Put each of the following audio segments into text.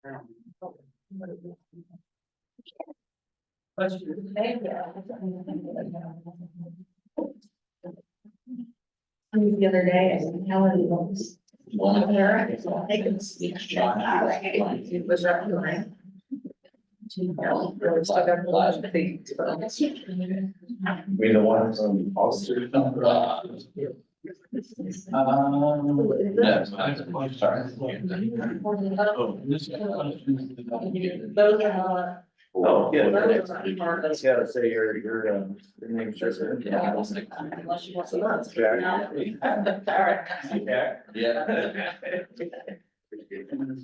The other day, Helen was one there, I can speak. It was up to mine. Really stuck up a lot of things, but. We the one from Ulster. Sorry. Those are not. Oh, yeah. Those are not part of. Yeah, say your name's just. Yeah, unless you want some nuts. Jack. All right. Jack. Yeah.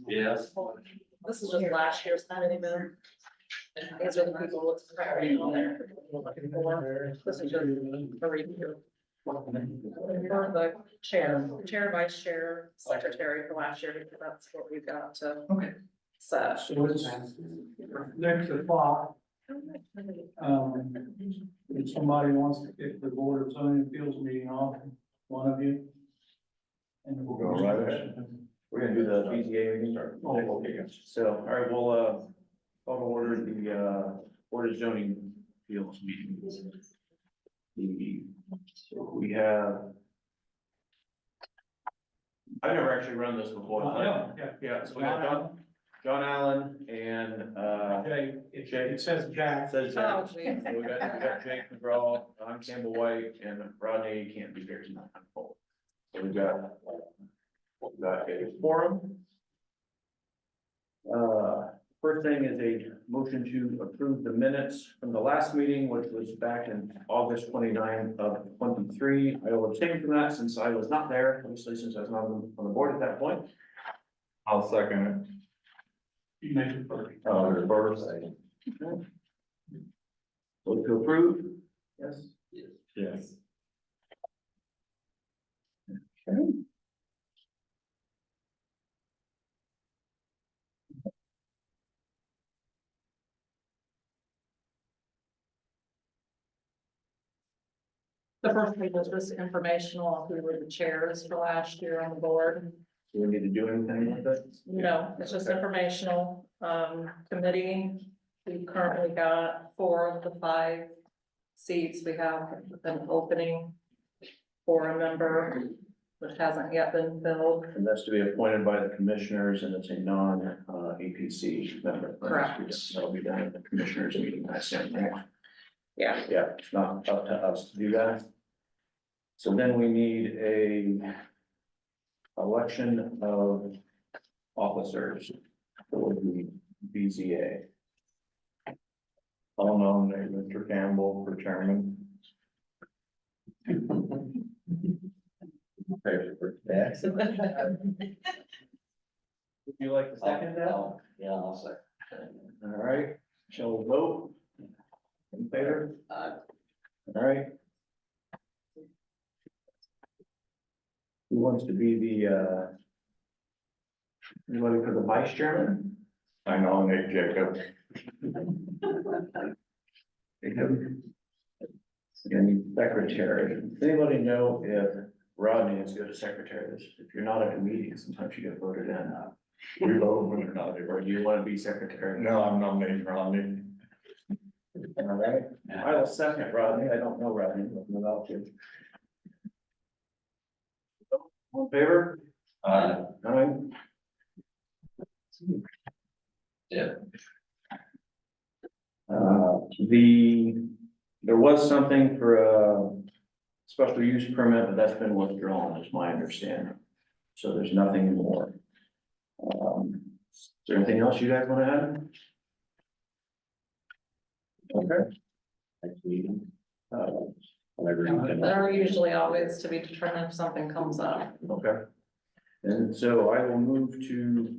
Yes. This is just last year's, not anymore. These are the people with priority on there. This is just a review. For the chair, vice chair, secretary for last year, because that's what we've got to. Okay. Set. So it's next o'clock, if somebody wants to kick the board of zoning appeals meeting off, one of you. And We'll go right ahead. We're gonna do the BZA meeting. Oh, okay, yes. So, all right, we'll, call to order the, Board of Zoning Appeals meeting. So we have. I've never actually run this before. Yeah. Yeah, so we got John Allen and, Jay, it says Jack. says Oh, Jack. geez. So we got Jake McGraw, I'm Campbell White, and Rodney can't be here tonight. So we've got a forum. First thing is a motion to approve the minutes from the last meeting, which was back in August 29th of 23. I will abstain from that since I was not there, obviously, since I was not on the board at that point. I'll second You make it first. it. First. Vote to approve? Yes. Yes. Okay. The first page was just informational, who were the chairs for last year on the board. Do we need to do anything with it? No, it's just informational, committee. We've currently got 4 of the 5 seats. We have an opening for a member, which hasn't yet been filled. And that's to be appointed by the commissioners, and it's a non-APC member. Correct. That'll be done at the commissioners meeting, I assume, right? Yeah. Yeah, it's not up to us to do that. So then we need a election of officers for the BZA. I'll nominate Mr. Campbell for chairman. Would you like to second that? Yeah, I'll second. All right, shall we vote? In favor? All right. Who wants to be the, anybody for the vice chairman? I nominate Jacob. Jacob. And secretary. Does anybody know if Rodney is good as secretary? If you're not at a meeting, sometimes you get voted in. We vote when you're not, or do you want to be secretary? No, I'm nominating Rodney. All right, I will second Rodney. I don't know Rodney, but without you. All in favor? Aye. Yeah. There was something for a special use permit, but that's been withdrawn, is my understanding. So there's nothing more. Is there anything else you guys want to add? Okay. Next meeting. They're usually always to be determined if something comes up. Okay. And so I will move to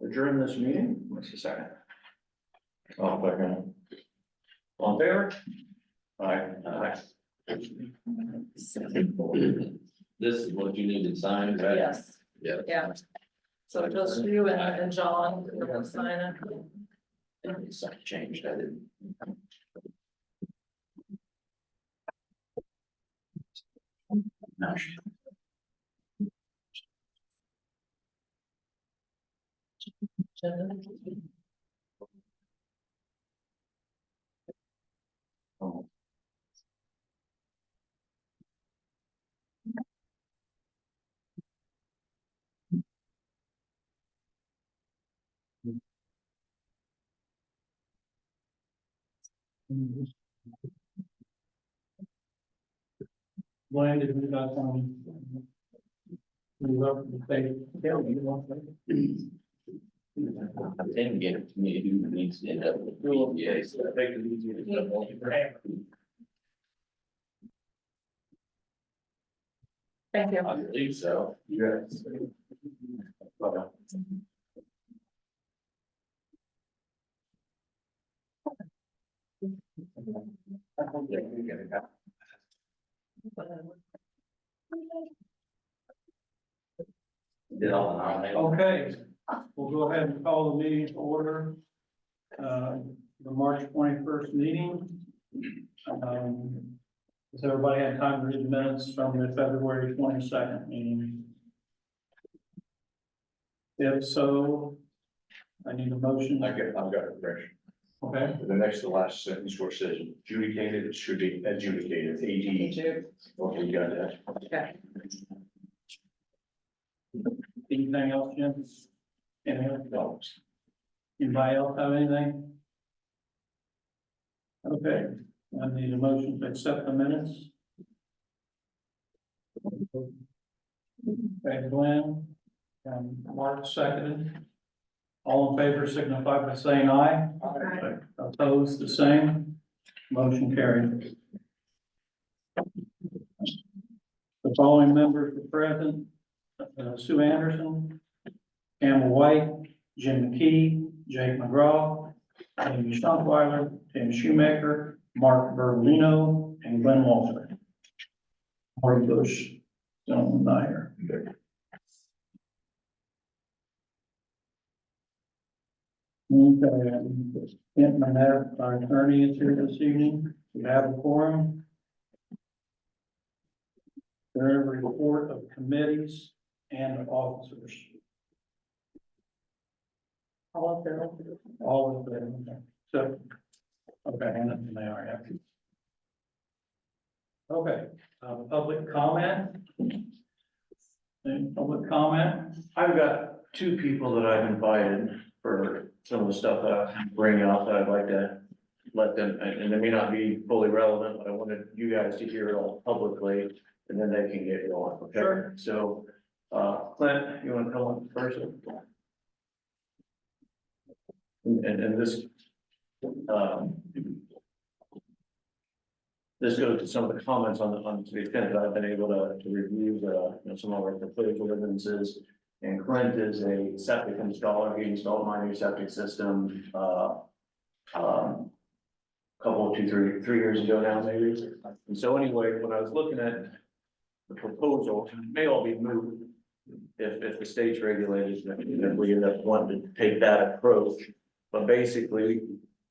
adjourn this meeting. What's the second? Oh, second. All in favor? Aye. Aye. This is what you need to sign, right? Yes. Yeah. Yeah. So just you and John, you're gonna sign it. Something changed, I didn't. No. Glenn, did we got some? We love the state. Yeah, you want that? I didn't get it to me, who needs to end up with BPA, so I think it easier to double. Thank you. I believe so. Yes. Did all the nominating. Okay, we'll go ahead and call the meeting to order. The March 21st meeting. Has everybody had time to read the minutes from the February 22nd meeting? If so, I need a motion. I've got a correction. Okay, The next to last sentence where it says adjudicated, it should be adjudicated, AD. Okay, you got that. Okay. anything else, Jim? Anything else? Anybody else have anything? Okay, I need a motion to accept the minutes. Okay, Glenn, and Mark seconded. All in favor signify by saying aye. Aye. Opposed, the same. Motion carried. The following members are present: Sue Anderson, Campbell White, Jim McKee, Jake McGraw, Amy Schottenweiler, Tim Shoemaker, Mark Berlino, and Glenn Walter. Mark Bush, John Meyer. Okay, Kent Manette, our attorney, is here this evening. We have a quorum. There are a report of committees and officers. All of them. All of them. So, okay, and they are happy. Okay, public comment? Any public comment? I've got two people that I've invited for some of the stuff that I bring up that I'd like to let them, and they may not be fully relevant, but I wanted you guys to hear it all publicly, and then they can get going, okay? Sure. So, Clint, you wanna come on first? And this, this goes to some of the comments on to the extent that I've been able to review some of our proposed ordinances. And Clint is a septic installer. He installed my new septic system, couple, 3 years ago now, maybe. And so anyway, when I was looking at the proposal, it may all be moved if the state's regulated, if we end up wanting to take that approach. But basically,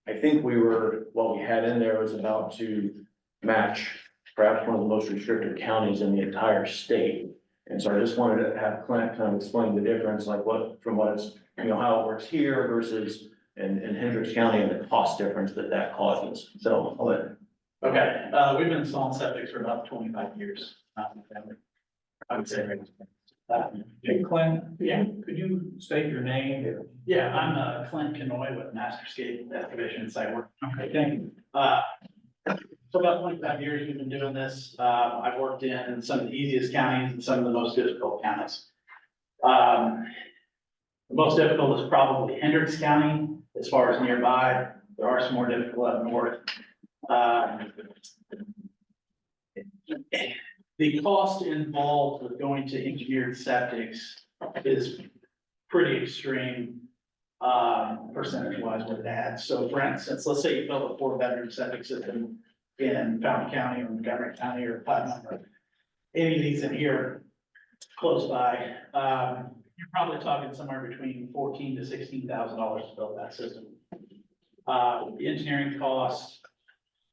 I think what we had in there was about to match perhaps one of the most restrictive counties in the entire state. And so I just wanted to have Clint kind of explain the difference, like from what is, how it works here versus in Hendricks County and the cost difference that causes. So I'll let. Okay, we've been installing septics for about 25 years. I would say. Hey, Clint, Yeah. could you state your name? Yeah, I'm Clint Canoy with Masterscape Excavation and Site Work. Okay, thank you. For about 25 years, we've been doing this. I've worked in some of the easiest counties and some of the most difficult counties. The most difficult is probably Hendricks County, as far as nearby. There are some more difficult up north. The cost involved with going to engineered septics is pretty extreme, percentage wise with that. So for instance, let's say you build a 4-bedroom septic system in Fountain County or Montgomery County or Putnam or any of these in here close by, you're probably talking somewhere between $14,000 to $16,000 to build that system. The engineering costs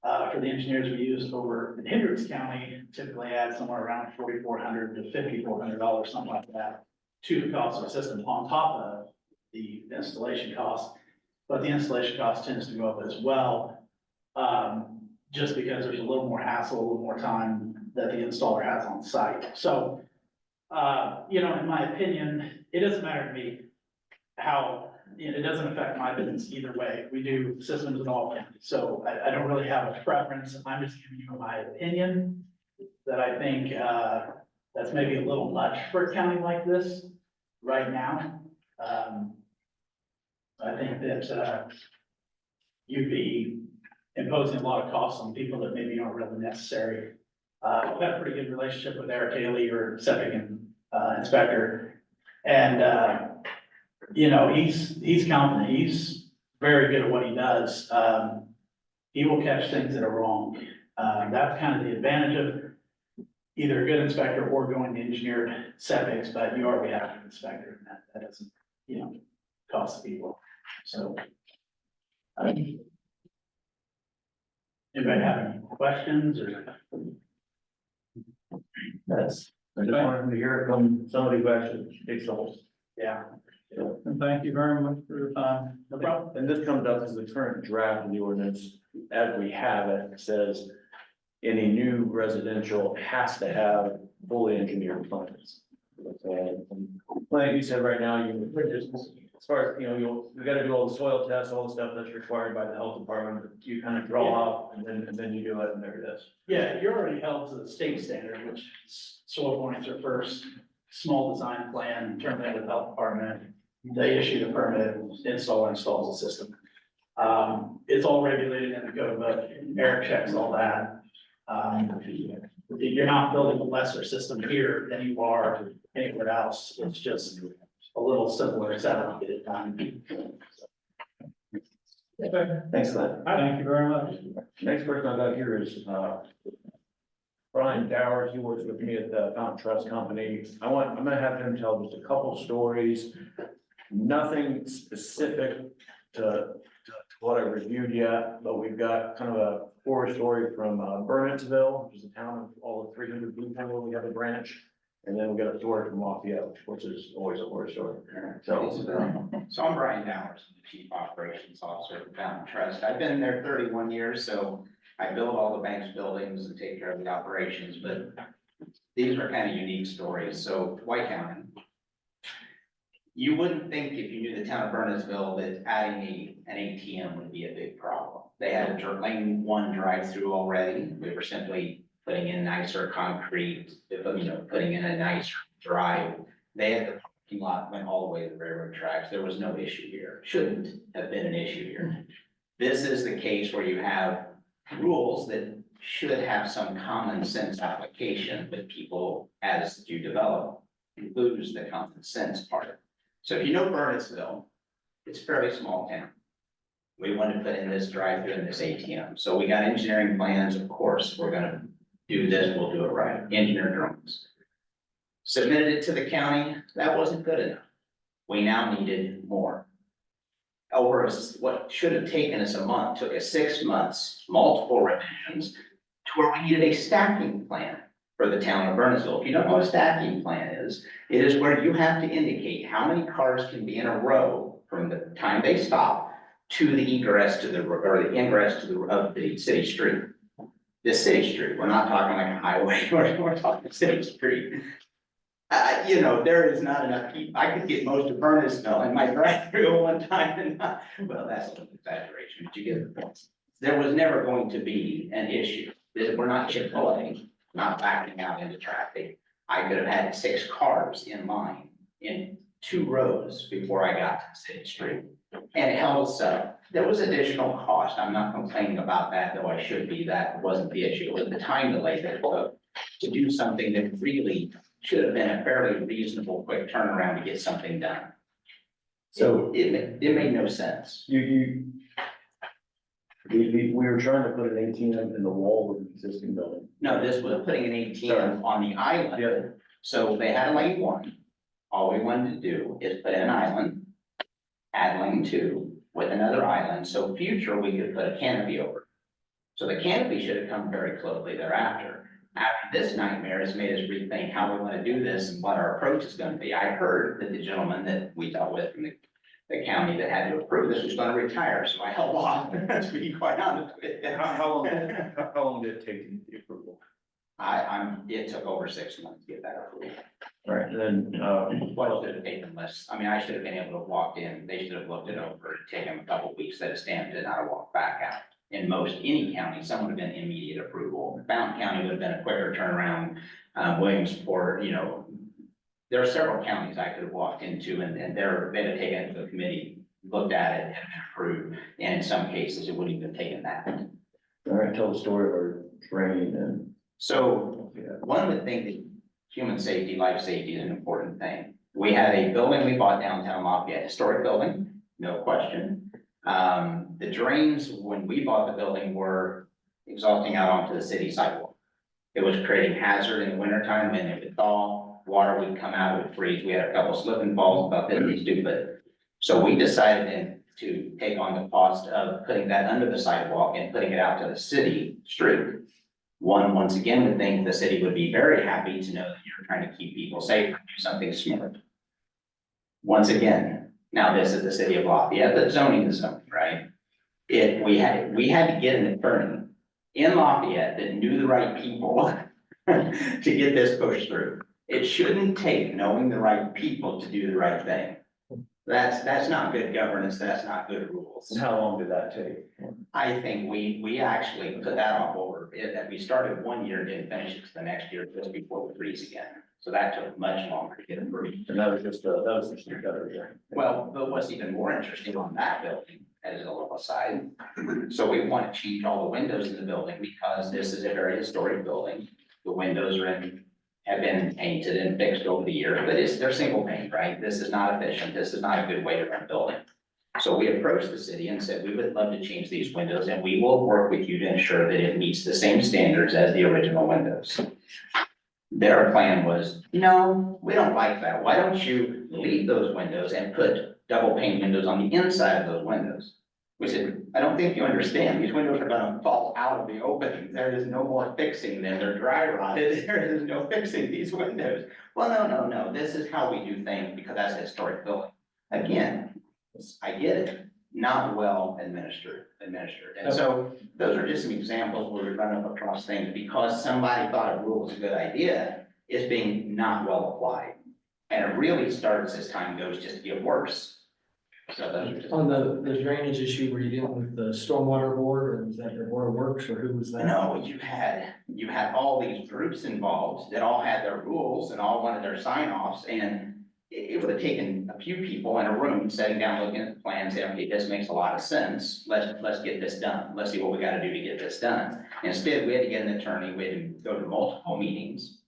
for the engineers we use over in Hendricks County typically add somewhere around $4,400 to $5,400, something like that, to the cost of the system on top of the installation cost, but the installation cost tends to go up as well. Just because there's a little more hassle, a little more time that the installer has on site. So, you know, in my opinion, it doesn't matter to me how, you know, it doesn't affect my business either way. We do systems in all counties, so I don't really have a preference. I'm just giving you my opinion that I think, that's maybe a little much for a county like this right now. I think that, you'd be imposing a lot of costs on people that maybe aren't really necessary. I've got a pretty good relationship with Eric Haley, your septic inspector. And, you know, he's competent. He's very good at what he does. He will catch things that are wrong. That's kind of the advantage of either a good inspector or going to engineered septics, but you already have an inspector, and that doesn't, you know, cost people. So. Anybody have any questions or? That's, I just wanted to hear it from somebody who actually takes the whole. Yeah. And thank you very much for your time. No problem. And this comes up as the current draft of the ordinance, as we have it, says any new residential has to have fully engineered plans. And like you said, right now, you, as far as, you know, you gotta do all the soil tests, all the stuff that's required by the health department, but you kind of draw up and then you do it and there it is. Yeah, you're already held to the state standard, which is soil points are first, small design plan, terminated with health department. They issue the permit, installer installs the system. It's all regulated in the code book, Eric checks all that. You're not building a lesser system here than you are anywhere else, it's just a little simpler setup to get it done. Thanks, Glenn. Thank you very much. Next person I got here is, Brian Dowers. He works with me at the Fountain Trust Company. I'm gonna have him tell just a couple stories. Nothing specific to what I reviewed yet, but we've got kind of a horror story from, Burnettsville, which is a town of all of 300 people where we have a branch. And then we got a story from Lafayette, which is always a horror story. So I'm Brian Dowers, I'm the Chief Operations Officer at Fountain Trust. I've been there 31 years, so I build all the bank's buildings and take care of the operations, but these are kind of unique stories. So White County, you wouldn't think if you knew the town of Burnettsville that adding an ATM would be a big problem. They had a lane one drive-through already. We were simply putting in nicer concrete, putting in a nice drive. They had the parking lot went all the way to the railroad tracks. There was no issue here. Shouldn't have been an issue here. This is the case where you have rules that should have some common sense application, but people, as you develop, lose the common sense part. So if you know Burnettsville, it's a fairly small town. We wanted to put in this drive-through and this ATM. So we got engineering plans, of course, we're gonna do this, we'll do it right, engineer drawings. Submitted it to the county, that wasn't good enough. We now needed more. Over what should have taken us a month, took us 6 months, multiple revisions, to where we needed a stacking plan for the town of Burnettsville. If you don't know what a stacking plan is, it is where you have to indicate how many cars can be in a row from the time they stop to the egress to the, or the ingress to the, of the city street. The city street, we're not talking like a highway, we're talking city street. There is not enough people, I could get most of Burnettsville in my drive-through one time and not, well, that's an exaggeration, but you get the point. There was never going to be an issue. We're not Chick-fil-A, not backing out into traffic. I could have had 6 cars in line in 2 rows before I got to City Street. And it held us up. There was additional cost. I'm not complaining about that, though I should be. That wasn't the issue. It was the time delay that it took to do something that really should have been a fairly reasonable, quick turnaround to get something done. So it made no sense. We were trying to put an ATM in the wall of the existing building. No, this was putting an ATM on the island. Yeah. So they had a lane 1. All we wanted to do is put in an island, add lane 2 with another island. So future, we could put a canopy over. So the canopy should have come very closely thereafter. After this nightmare has made us rethink how we want to do this and what our approach is going to be. I heard that the gentleman that we dealt with from the county that had to approve this was gonna retire, so I held off, to be quite honest with you. How long did it take to get the approval? It took over 6 months to get that approval. All right, then, Well, it should have taken less, I mean, I should have been able to walk in, they should have looked it over, taken a couple weeks, set a stamp, and I'd walk back out. In any county, some would have been immediate approval. Fountain County would have been a quicker turnaround, Williamsport, you know. There are several counties I could have walked into and they'd have taken it to the committee, looked at it and approved. And in some cases, it wouldn't even have taken that. all right, tell the story of rain and. So one of the things that human safety, life safety is an important thing. We had a building we bought downtown Lafayette, historic building, no question. The drains, when we bought the building, were exhausting out onto the city sidewalk. It was creating hazard in the wintertime when it would thaw, water would come out, it would freeze. We had a couple slip and falls about this, stupid. So we decided then to take on the cost of putting that under the sidewalk and putting it out to the city street. Once again, would think the city would be very happy to know that you're trying to keep people safe, and do something smart. Once again, now this is the city of Lafayette, but zoning is zoning, right? We had to get an attorney in Lafayette that knew the right people to get this pushed through. It shouldn't take knowing the right people to do the right thing. That's not good governance, that's not good rules. And how long did that take? I think we actually put that off over, that we started 1 year, didn't finish it the next year, just before we freeze again. So that took much longer to get approved. And that was just the gutter there. Well, but what's even more interesting on that building, as a little aside, so we want to change all the windows in the building because this is a very historic building. The windows have been painted and fixed over the years, but they're single pane, right? This is not efficient. This is not a good way to run a building. So we approached the city and said, we would love to change these windows and we will work with you to ensure that it meets the same standards as the original windows. Their plan was, no, we don't like that. Why don't you leave those windows and put double pane windows on the inside of those windows? We said, I don't think you understand. These windows are gonna fall out of the opening. There is no more fixing them. They're dry rotted. There is no fixing these windows. Well, no. This is how we do things because that's a historic building. Again, I get it, not well administered. And so those are just some examples where we run up across things because somebody thought a rule was a good idea, is being not well applied. And it really starts as time goes just to get worse. So those are just. On the drainage issue, were you dealing with the stormwater board, or was that your board of works, or who was that? No, you had all these groups involved that all had their rules and all wanted their sign offs and it would have taken a few people in a room sitting down, looking at the plan, saying, okay, this makes a lot of sense. Let's get this done. Let's see what we gotta do to get this done. Instead, we had to get an attorney. We had to go to multiple meetings.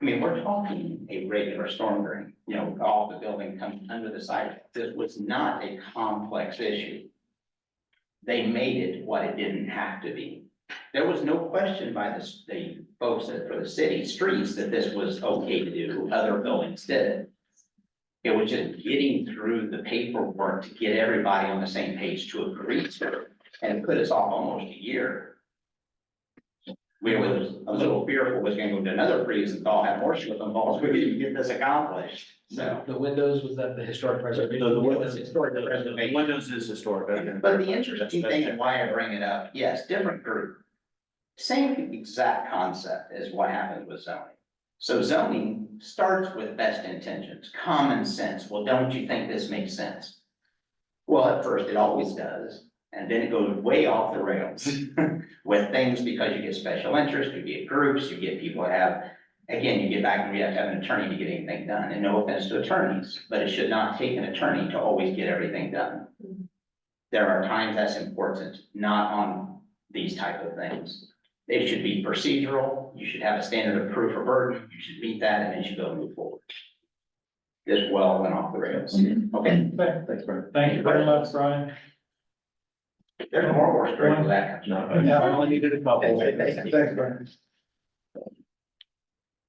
I mean, we're talking a regular storm drain, all the building comes under the sidewalk. This was not a complex issue. They made it what it didn't have to be. There was no question by the folks for the city streets that this was okay to do. Other buildings did it. It was just getting through the paperwork to get everybody on the same page to agree to it. And it put us off almost a year. We was a little fearful was gonna go to another freeze and all have more slip and falls. We didn't get this accomplished, so. The windows, was that the historic preservation? The windows- historic preservation. Windows is historic. But the interesting thing and why I bring it up, yes, different group. Same exact concept as what happens with zoning. So zoning starts with best intentions, common sense. Well, don't you think this makes sense? Well, at first it always does, and then it goes way off the rails with things because you get special interest, you get groups, you get people that you get back and we have to have an attorney to get anything done. And no offense to attorneys, but it should not take an attorney to always get everything done. There are times that's important, not on these type of things. It should be procedural. You should have a standard of proof or burden. You should meet that and then you should go move forward. This well went off the rails. Okay. Thanks, Brian. Thank you very much, Brian. There's more work straight for that. No, I only needed a couple. Thanks, Brian.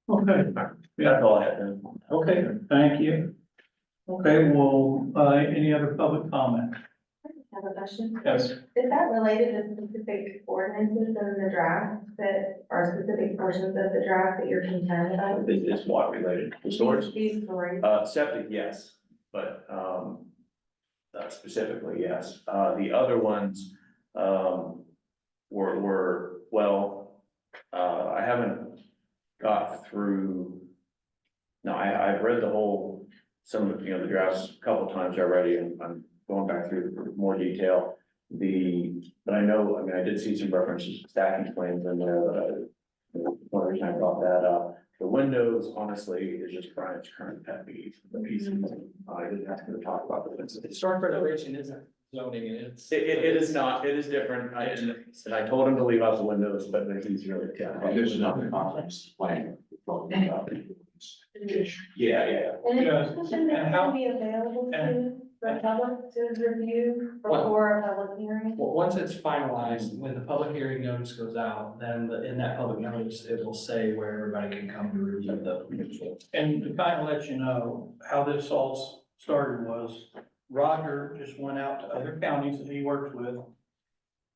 Okay, That's all I had then. okay, thank you. Okay, well, any other public comment? Have a question? Yes. Is that related to specific ordinances in the draft that are specific portions of the draft that you're concerned about? It's water related. The storage, These stories. septic, yes, but, specifically, yes. The other ones, were, well, I haven't got through. No, I've read the whole, some of, the drafts a couple times already, and I'm going back through more detail. But I know, I mean, I did see some references to stacking plans in there, but one reason I brought that up. The windows, honestly, is just Brian's current pet peeve, the pieces. I didn't have to talk about the fences. Historic preservation isn't zoning, and it's. It is not, it is different. And I told him to leave out the windows, but then he's really. There's another complex plan. Yeah. And Yes, it's something that's and how- gonna be available and- to the public to review before a public hearing. Well, once it's finalized, when the public hearing notice goes out, then in that public notice, it will say where everybody can come to review the. And to kind of let you know how this all started was Roger just went out to other counties that he works with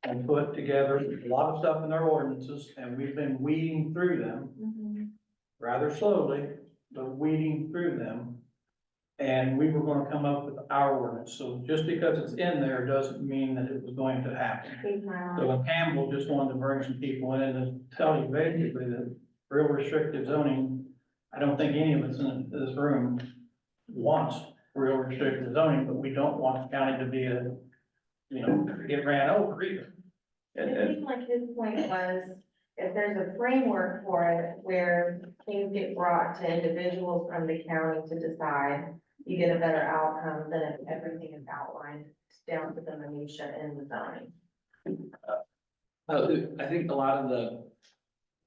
and put together a lot of stuff in their ordinances, and we've been weeding through them Mhm. rather slowly, but weeding through them. And we were gonna come up with our ordinance, so just because it's in there doesn't mean that it was going to happen. Keep my eye. So Campbell just wanted to bring some people in and tell you basically that real restrictive zoning, I don't think any of us in this room wants real restrictive zoning, but we don't want the county to be get ran over either. It seemed like his point was, if there's a framework for it where things get brought to individuals from the county to decide, you get a better outcome than if everything is outlined down to the minutia in the zoning. I think a lot of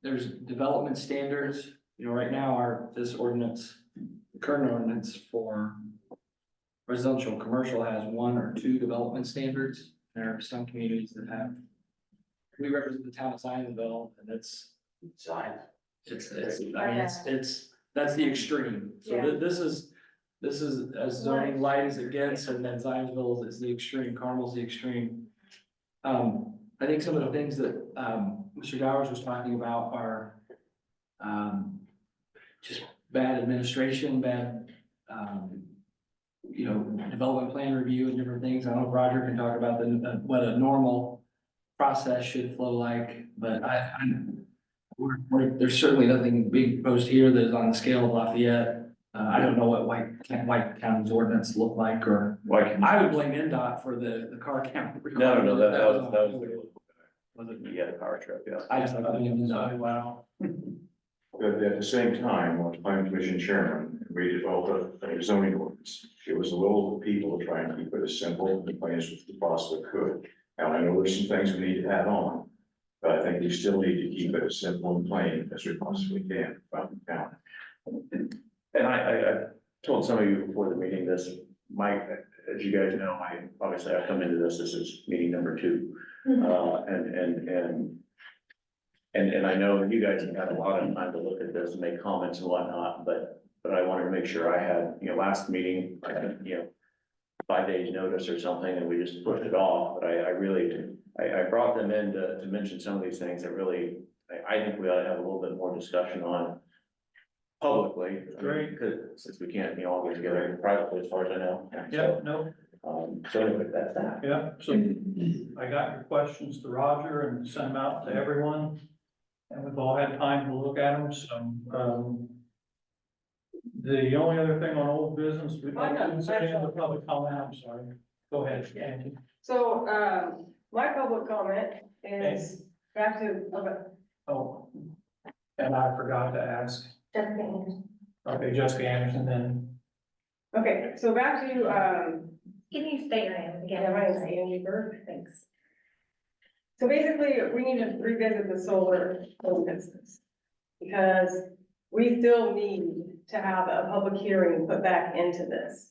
there's development standards, right now this ordinance, the current ordinance for residential, commercial has 1 or 2 development standards. There are some communities that have. We represent the town of Zionville, and it's, that's the extreme. So Yeah. this is as zoning light as it gets, and then Zionville is the extreme, Carmel's the extreme. I think some of the things that, Mr. Dowers was talking about are, just bad administration, bad, development plan review and different things. I don't know if Roger can talk about what a normal process should flow like, but there's certainly nothing being proposed here that is on the scale of Lafayette. I don't know what White County's ordinance looked like, or I would blame NDOT for the car count. No, that was. Was it? Yeah, the power trip, yeah. I just like to blame NDOT. Wow. But at the same time, when I was planning commission chairman, we developed a zoning ordinance. It was a little people trying to keep it as simple and plain as we possibly could. And I know there's some things we need to add on, but I think we still need to keep it as simple and plain as we possibly can from the county. And I told some of you before the meeting this, Mike, as you guys know, obviously I come into this is meeting number 2. And I know you guys have had a lot of time to look at this and make comments and whatnot, but I wanted to make sure I had, last meeting, I had, 5 days notice or something, and we just pushed it off, but I brought them in to mention some of these things that really, I think we ought to have a little bit more discussion on publicly. Great. Because since we can't, all get together privately, as far as I know. Yeah, no, So anyway, that's that. yeah, so I got your questions to Roger and sent them out to everyone. And we've all had time to look at them, so, the only other thing on old business, we didn't say in the public comment, I'm sorry. Go ahead, Andy. So, my public comment is back to, Oh, and I forgot to ask, Jessica Anderson. okay, Jessica Anderson, then, okay, so back to, Can you state your name again? yeah, my name's Angie Berg, thanks. So basically, we need to revisit the solar business. Because we still need to have a public hearing put back into this.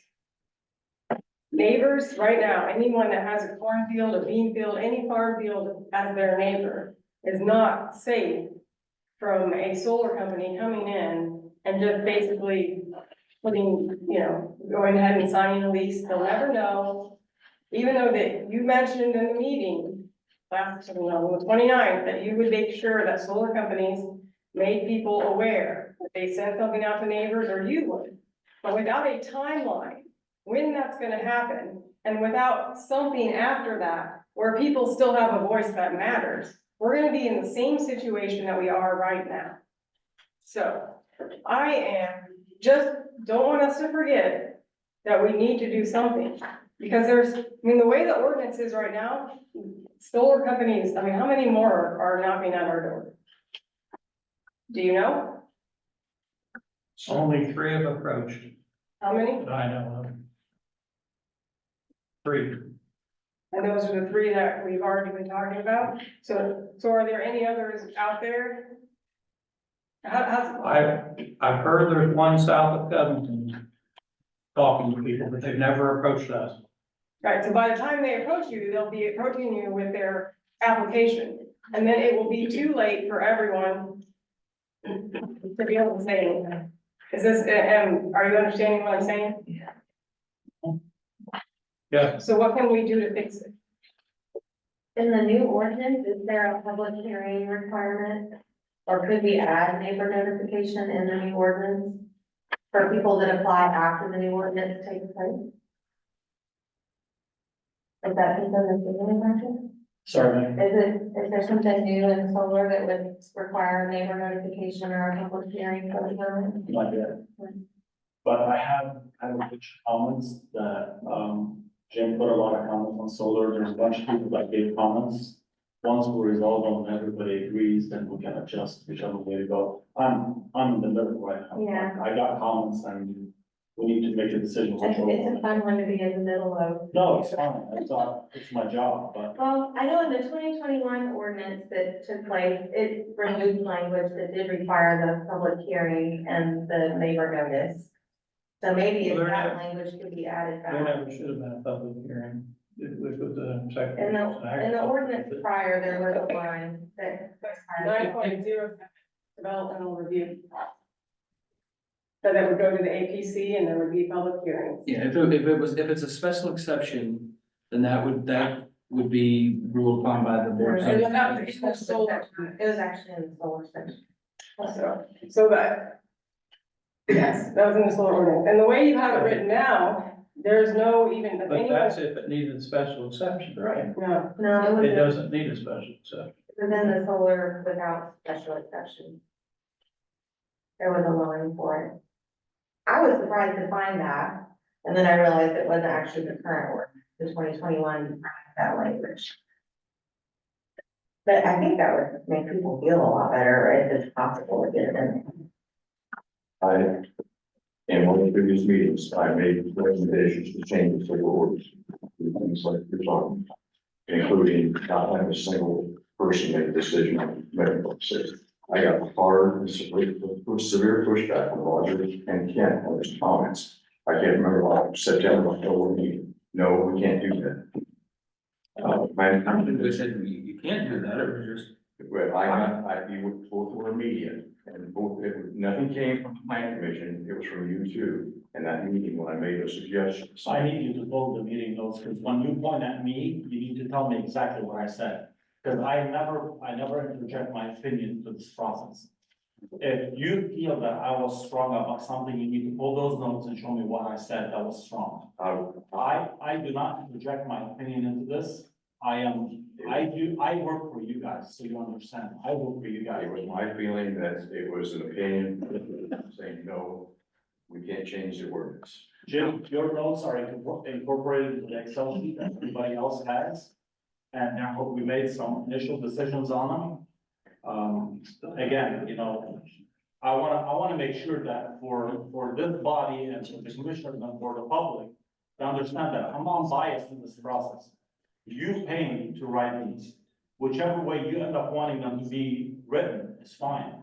Neighbors, right now, anyone that has a cornfield, a bean field, any farm field as their neighbor is not safe from a solar company coming in and just basically putting, going ahead and signing a lease. They'll never know. Even though that you mentioned in the meeting last, on the 29th, that you would make sure that solar companies made people aware that they sent something out to neighbors, or you would. But without a timeline, when that's gonna happen, and without something after that, where people still have a voice that matters, we're gonna be in the same situation that we are right now. So, don't want us to forget that we need to do something, because the way the ordinance is right now, solar companies, how many more are knocking at our door? Do you know? Only 3 have approached How many? that I know of. 3. And those are the 3 that we've already been talking about. So are there any others out there? I've heard there's one south of Covington talking to people, but they've never approached us. Right, so by the time they approach you, they'll be approaching you with their application. And then it will be too late for everyone to be able to say anything. Is this, are you understanding what I'm saying? Yeah, So what can we do to fix it? In the new ordinance, is there a public hearing requirement? Or could we add neighbor notification in the new ordinance for people that apply after the new ordinance takes place? Is that something that's in the budget? Sorry. Is there something new in solar that would require neighbor notification or a public hearing for the permit? Not yet. But I have which comments that, Jim put a lot of comments on solar, there's a bunch of people that gave comments. Once we resolve them, and everybody agrees, then we can adjust whichever way to go. I'm in the middle right now. Yeah. I got comments and we need to make a decision. It's a fun one to be in the middle of. No, it's fine, it's my job, but Well, I know in the 2021 ordinance that took place, it removed language that did require the public hearing and the neighbor notice. So maybe if Well, there that never- language could be added there back. never should have been a public hearing with the In secretary. the ordinance prior, there was a line that. 9.0 developmental review. So that would go to the APC and there would be public hearings. Yeah, if it's a special exception, then that would be ruled upon by the board. And then that was in the solar. It was actually in the solar section. So that, yes, that was in the solar ordinance. And the way you have it written now, there's no even, if But that's anyone, if it needed special exception, right? no, No, It it doesn't need a special exception. was in the solar without special exception. There was a line for it. I was surprised to find that, and then I realized it wasn't actually the current ordinance, the 2021, that language. But I think that would make people feel a lot better if it's possible to get it in. In one of the previous meetings, I made recommendations to change the civil orders. Things like you're talking, including not having a single person make a decision on medical decisions. I got hard and severe pushback from Roger and Ken on his comments. I can't remember, September, October meeting. No, we can't do that. I don't think they said you can't do that, it was just. Well, you both were immediate, and nothing came from the planning commission, it was from you two. And that meeting, when I made those suggestions. I need you to hold the meeting notes, because when you point at me, you need to tell me exactly what I said. Because I never interject my opinion to this process. If you feel that I was strong about something, you need to pull those notes and show me what I said that was strong. I do not interject my opinion into this. I work for you guys, so you understand. I work for you guys. It was my feeling that it was an opinion saying, no, we can't change the ordinance. Jim, your notes are incorporated into the Excel sheet that everybody else has. And now we made some initial decisions on them. Again, I wanna make sure that for this body and for the commissioners and for the public, to understand that I'm unbiased in this process. You pay me to write these. Whichever way you end up wanting them to be written is fine.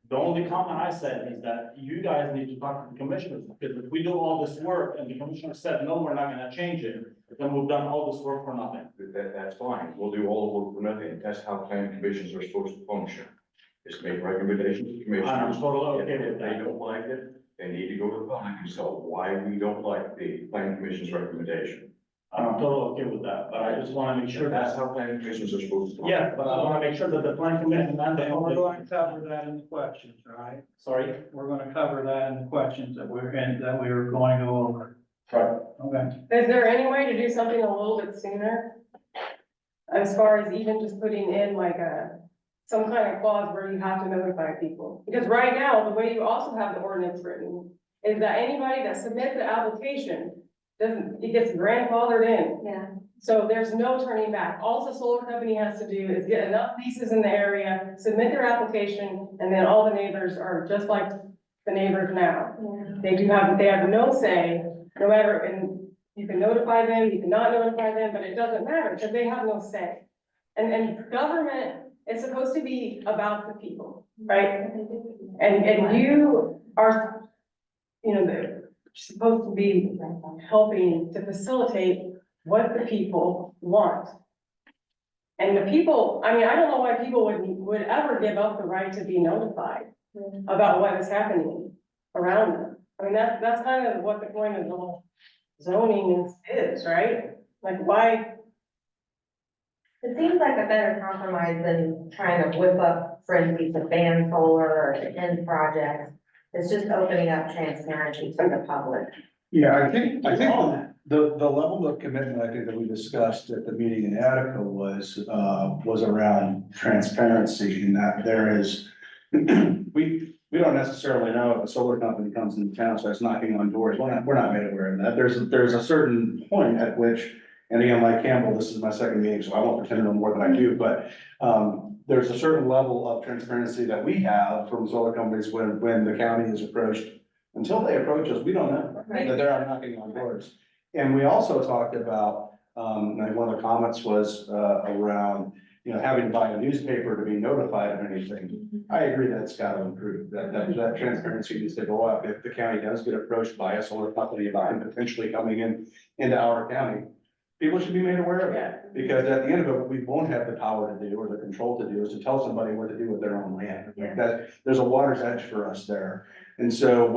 The only comment I said is that you guys need to talk to the commissioners, because if we do all this work and the commissioner said, no, we're not gonna change it, then we've done all this work for nothing. That's fine, we'll do all the work for nothing, that's how planning commissions are supposed to function. Is make recommendations to commissioners. I'm totally okay If with they that. don't like it, they need to go to the public and tell why we don't like the planning commission's recommendation. I'm totally okay with that, but I just wanna make sure That's that, how planning commissions are supposed to. yeah, but I wanna make sure that the plan commission and the And we're going to public, cover that in the questions, all right? sorry. We're gonna cover that in the questions that we're going to go over. Okay. Is there any way to do something a little bit sooner? As far as even just putting in like some kind of clause where you have to notify people? Because right now, the way you also have the ordinance written is that anybody that submits the application it gets grandfathered in. Yeah. So there's no turning back. All the solar company has to do is get enough leases in the area, submit their application, and then all the neighbors are just like the neighbors now. They have no say, no matter, and you can notify them, you cannot notify them, but it doesn't matter because they have no say. And government is supposed to be about the people, right? And you are, they're supposed to be helping to facilitate what the people want. And the people, I don't know why people would ever give up the right to be notified about what is happening around them. That's kind of what the point of the whole zoning is, right? Like, why? It seems like a better compromise than trying to whip up frenzy to ban solar or to end projects. It's just opening up transparency to the public. Yeah, I think the level of commitment, I think that we discussed at the meeting in Attica was around transparency and that there is, we don't necessarily know if a solar company comes into town, starts knocking on doors. We're not made aware of that. There's a certain point at which, and again, like Campbell, this is my second meeting, so I won't pretend to know more than I do, but there's a certain level of transparency that we have from solar companies when the county is approached. Until they approach us, we don't know that they're out knocking on doors. And we also talked about, and one of the comments was around, having to buy a newspaper to be notified of anything. I agree that's got to improve, that transparency needs to go up. If the county does get approached by a solar company about potentially coming into our county, people should be made aware of it. Because at the end of it, what we won't have the power to do or the control to do is to tell somebody what to do with their own land. Yeah. That, there's a water's edge for us there. And so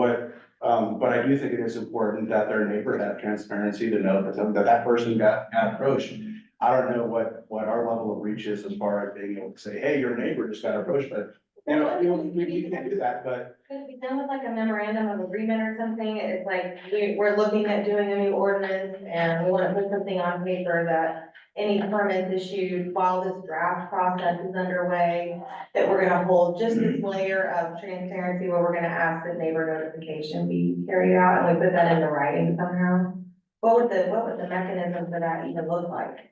but I do think it is important that their neighbor have transparency to know that person got approached. I don't know what our level of reach is as far as being able to say, hey, your neighbor just got approached, but we can't do that, but. Could it be done with like a memorandum of agreement or something? It's like, we're looking at doing a new ordinance and we want to put something on paper that any permits issued while this draft process is underway, that we're gonna hold just this layer of transparency where we're gonna ask that neighbor notification be carried out, and we put that into writing somehow. What would the mechanism for that even look like?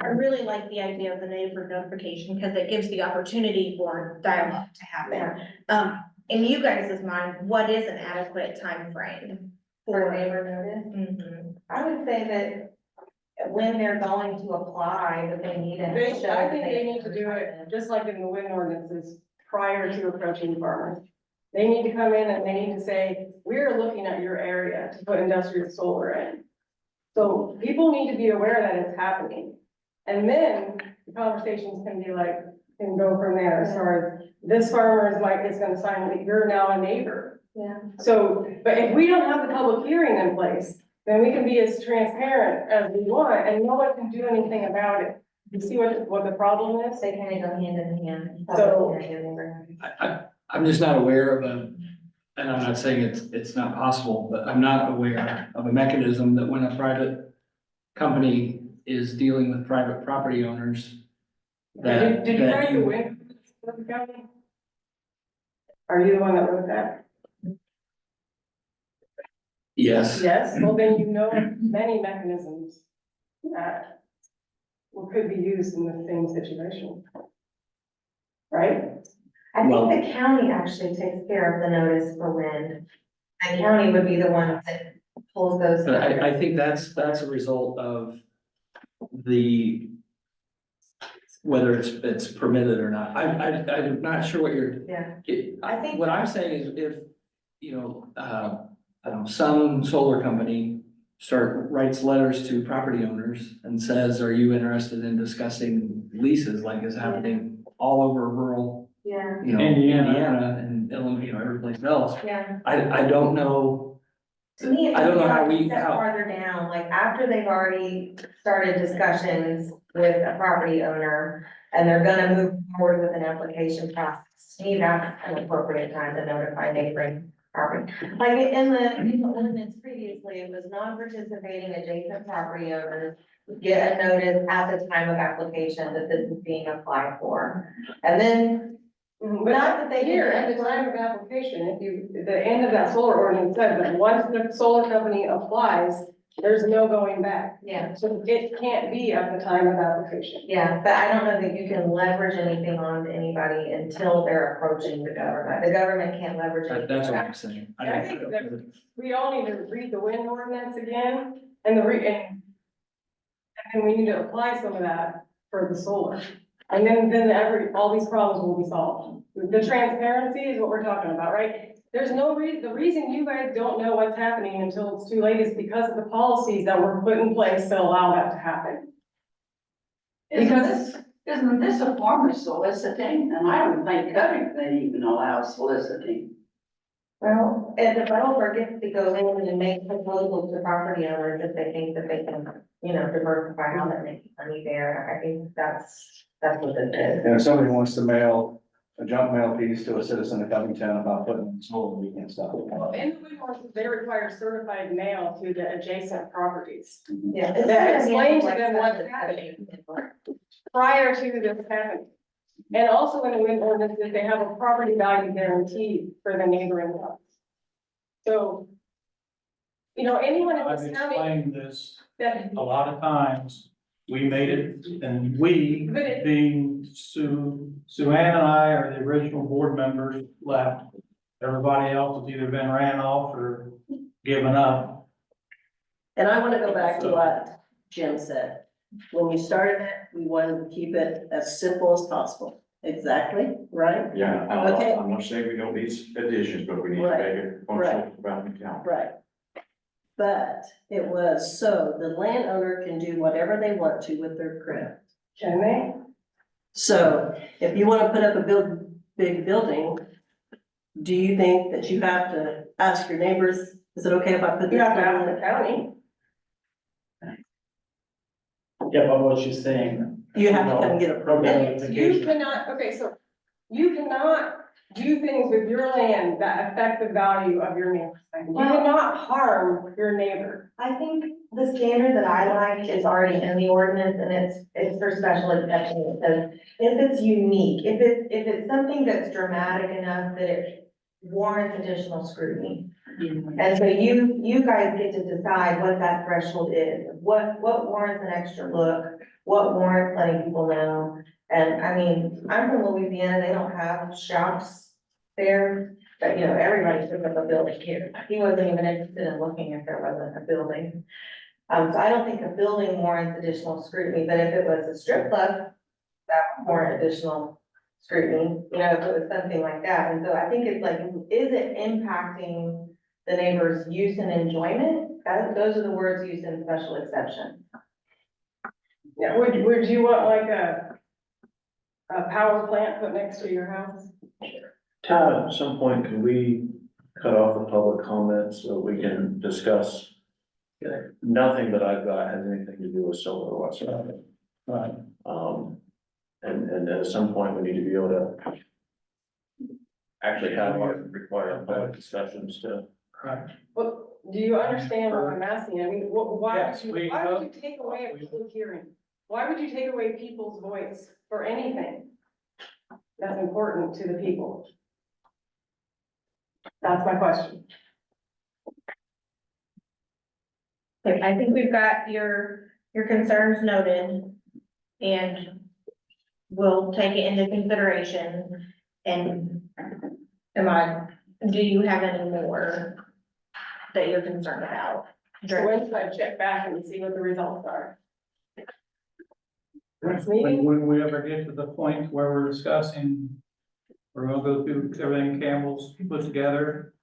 I really like the idea of the neighbor notification because it gives the opportunity for dialogue to happen. In you guys' mind, what is an adequate time frame For neighbor notice? Mhm. I would say that when they're going to apply, that they need to. I think they need to do it, just like in the wind ordinances, prior to approaching farmers. They need to come in and they need to say, we're looking at your area to put industrial solar in. So people need to be aware that it's happening. And then the conversations can be like, can go from there as far as this farmer is gonna sign, that you're now a neighbor. Yeah. So, but if we don't have the public hearing in place, then we can be as transparent as we want and no one can do anything about it. You see what the problem is? They kind of go hand in hand. So- I'm just not aware of and I'm not saying it's not possible, but I'm not aware of a mechanism that when a private company is dealing with private property owners. Did you write the wind? Are you the one that wrote that? Yes. Yes, well, then you know many mechanisms that could be used in the same situation. Right? I think the county actually takes care of the notice for wind. The county would be the one that pulls those. But I think that's a result of whether it's permitted or not. I'm not sure what you're. Yeah. I think what I'm saying is if, some solar company writes letters to property owners and says, are you interested in discussing leases like is happening all over rural, Yeah, Indiana and Illinois, every place else. yeah. I don't know. To me, it's I don't know how like a we, step farther down, like after they've already started discussions with a property owner and they're gonna move forward with an application process. To me, that's an appropriate time to notify neighboring property. Like in the ordinance previously, it was non-participating adjacent property owners get a notice at the time of application that this is being applied for. And then, But not that they here, at the time of application, if you, the end of that solar ordinance says that once the solar company applies, there's no going back. yeah, So it can't be at the time of application. yeah, but I don't know that you can leverage anything on anybody until they're approaching the government. The government can't leverage anything. That's what I'm saying. I think that we all need to read the wind ordinance again and and we need to apply some of that for the solar. And then all these problems will be solved. The transparency is what we're talking about, right? There's no the reason you guys don't know what's happening until it's too late is because of the policies that were put in place to allow that to happen. Isn't this a form of soliciting? And I don't think code even allows soliciting. Well, a developer gets to go in and make proposals to property owners if they think that they can, diversify how they're making money there. I think that's what this is. And if somebody wants to mail a junk mail piece to a citizen of Covington about putting in solar, we can't stop it. In the wind ordinance, they require certified mail to the adjacent properties Yeah. that explain to them what's happening prior to this happening. And also in the wind ordinance, that they have a property value guarantee for the neighboring lots. So, anyone in I've this county explained this that, a lot of times. We made it, and we, But it- being Sue Ann and I are the original board members left. Everybody else has either been ran off or given up. And I wanna go back to what Jim said. When you started it, we wanted to keep it as simple as possible. Exactly, right? Yeah, Okay. I'm not saying we don't need additions, but we need to Right, make it functional for Fountain County. Right. But it was so the landowner can do whatever they want to with their credit. can they? So if you wanna put up a big building, do you think that you have to ask your neighbors, is it okay if I put this? You have to building ask the county. Yeah, but what she's saying. You have to come and get a permit. And you cannot, okay, so you cannot do things with your land that affect the value of your neighbor's land. You cannot harm your neighbor. I think the standard that I like is already in the ordinance and it's for special exception. It says, if it's unique, if it's something that's dramatic enough that it warrants additional scrutiny. And so you guys get to decide what that threshold is, what warrants an extra look, what warrants letting people know. And I mean, I'm from Louisiana, they don't have shops there, but everybody took up a building here. He wasn't even interested in looking if there wasn't a building. So I don't think a building warrants additional scrutiny, but if it was a strip club, that would warrant additional scrutiny, if it was something like that. And so I think it's like, is it impacting the neighbor's use and enjoyment? Those are the words used in special exception. Yeah, would you want like a power plant put next to your house? Todd, at some point, can we cut off the public comments so we can discuss? Nothing that I've got has anything to do with solar whatsoever. Right. And at some point, we need to be able to actually have our required public discussions to. Right. Well, do you understand what I'm asking? I mean, why Yes, would we- you take away a public hearing? Why would you take away people's voice for anything that's important to the people? That's my question. Okay, I think we've got your concerns noted. And we'll take it into consideration. And do you have any more that you're concerned about? So when should I check back and see what the results are? Next meeting? When we ever get to the point where we're discussing, we're gonna go through everything Campbell's put together.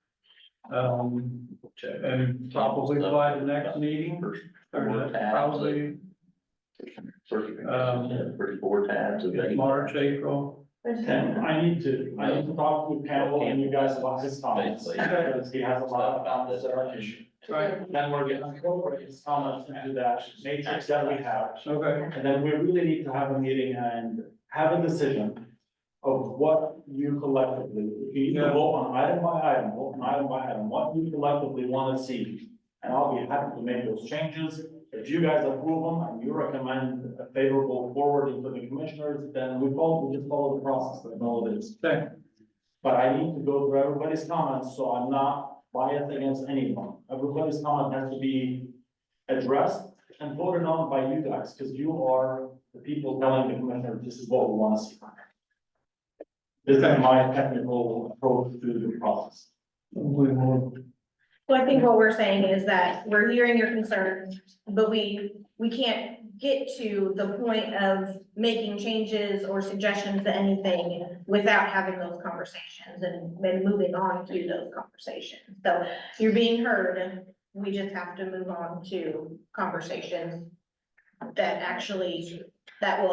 And probably by the next meeting, or probably, First four tabs of that. March, April. And I need to talk to Campbell and you guys about his comments, because he has a lot about this issue. Right. Then we're gonna incorporate his comments into the matrix that we have. Okay. And then we really need to have a meeting and have a decision of what you collectively, if you either vote on item by item, what you collectively wanna see. And I'll be happy to make those changes. If you guys approve them and you recommend a favorable forwarding to the commissioners, then we just follow the process, that's all it is. Okay. But I need to go through everybody's comments, so I'm not biased against anyone. Everybody's comment has to be addressed and voted on by you guys, because you are the people telling the commissioner, this is what we want to see. This is my technical approach to the process. Well, I think what we're saying is that we're hearing your concerns, but we can't get to the point of making changes or suggestions to anything without having those conversations and then moving on to those conversations. So you're being heard, we just have to move on to conversations that actually, that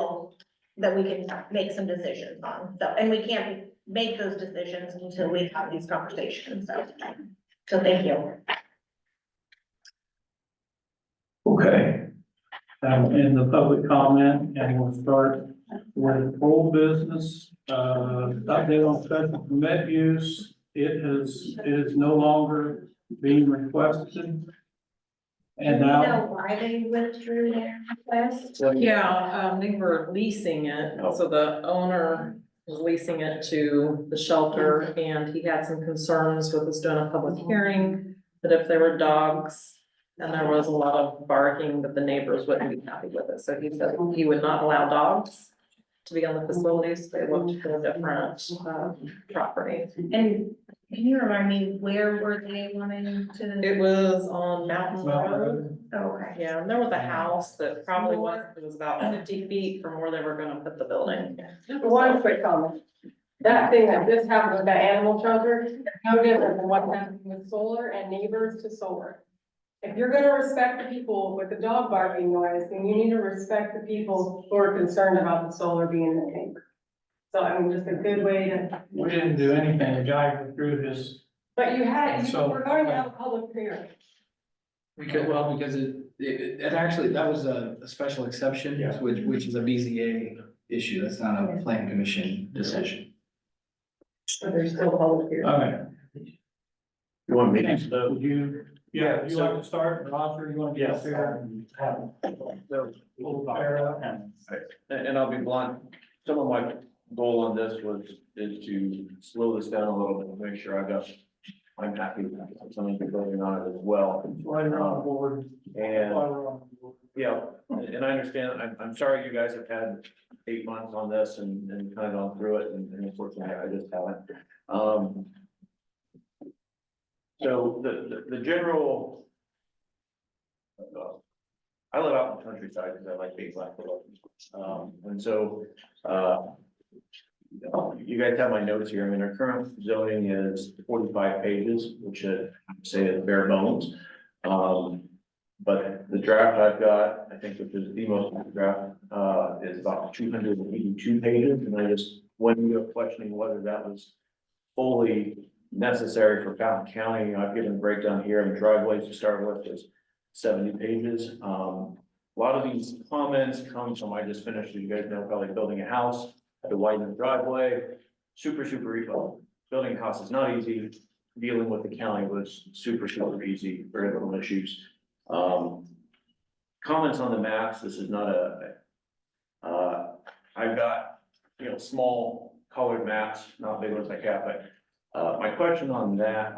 we can make some decisions on. So, and we can't make those decisions until we have these conversations, so thank you. Okay. In the public comment, and we'll start with old business, update on special permit use. It is no longer being requested. And Do you now, know why they withdrew their request? Yeah, they were leasing it, so the owner was leasing it to the shelter, and he had some concerns with us doing a public hearing, that if there were dogs and there was a lot of barking, that the neighbors wouldn't be happy with it, so he said he would not allow dogs to be on the facilities, they looked for a different, property. And can you remind me, where were they wanting to? It was on Mountain Road. Okay. Yeah, and there was a house that probably was about 50 feet from where they were gonna put the building. One quick comment. That thing that just happened with that animal shelter, is no different than what happened with solar and neighbors to solar. If you're gonna respect the people with the dog barking noise, then you need to respect the people who are concerned about the solar being the neighbor. So I mean, just a good way to, we didn't do anything, the guy withdrew his, but you So- we're going to have a public hearing. Because it actually, that was a special exception, Yeah. which is a BZA issue, that's not a plan commission decision. But there's still a public hearing. okay. You want me Thanks, to? Doug. Would you, Yeah, would you like to start, Roger, you wanna get up Yes. there? And I'll be blunt, some of my goal on this is to slow this down a little bit, make sure I'm happy with something building on it as well. Right around the board. And, Right around the board. yeah, and I understand, I'm sorry you guys have had 8 months on this and kind of gone through it, and unfortunately, I just haven't. So the general. I live out in the countryside because I like being black. And so, you guys have my notes here. I mean, our current zoning is 45 pages, which I'd say is bare bones. But the draft I've got, I think, which is the most draft, is about 282 pages, and I just, when you're questioning whether that was fully necessary for Fountain County, I've given a breakdown here, and driveways to start with is 70 pages. A lot of these comments come from, I just finished, you guys know, probably building a house, had to widen the driveway, super easy. Building a house is not easy, dealing with the county was super easy, very little issues. Comments on the maps, this is not I've got, small colored maps, not big ones like that, but my question on that,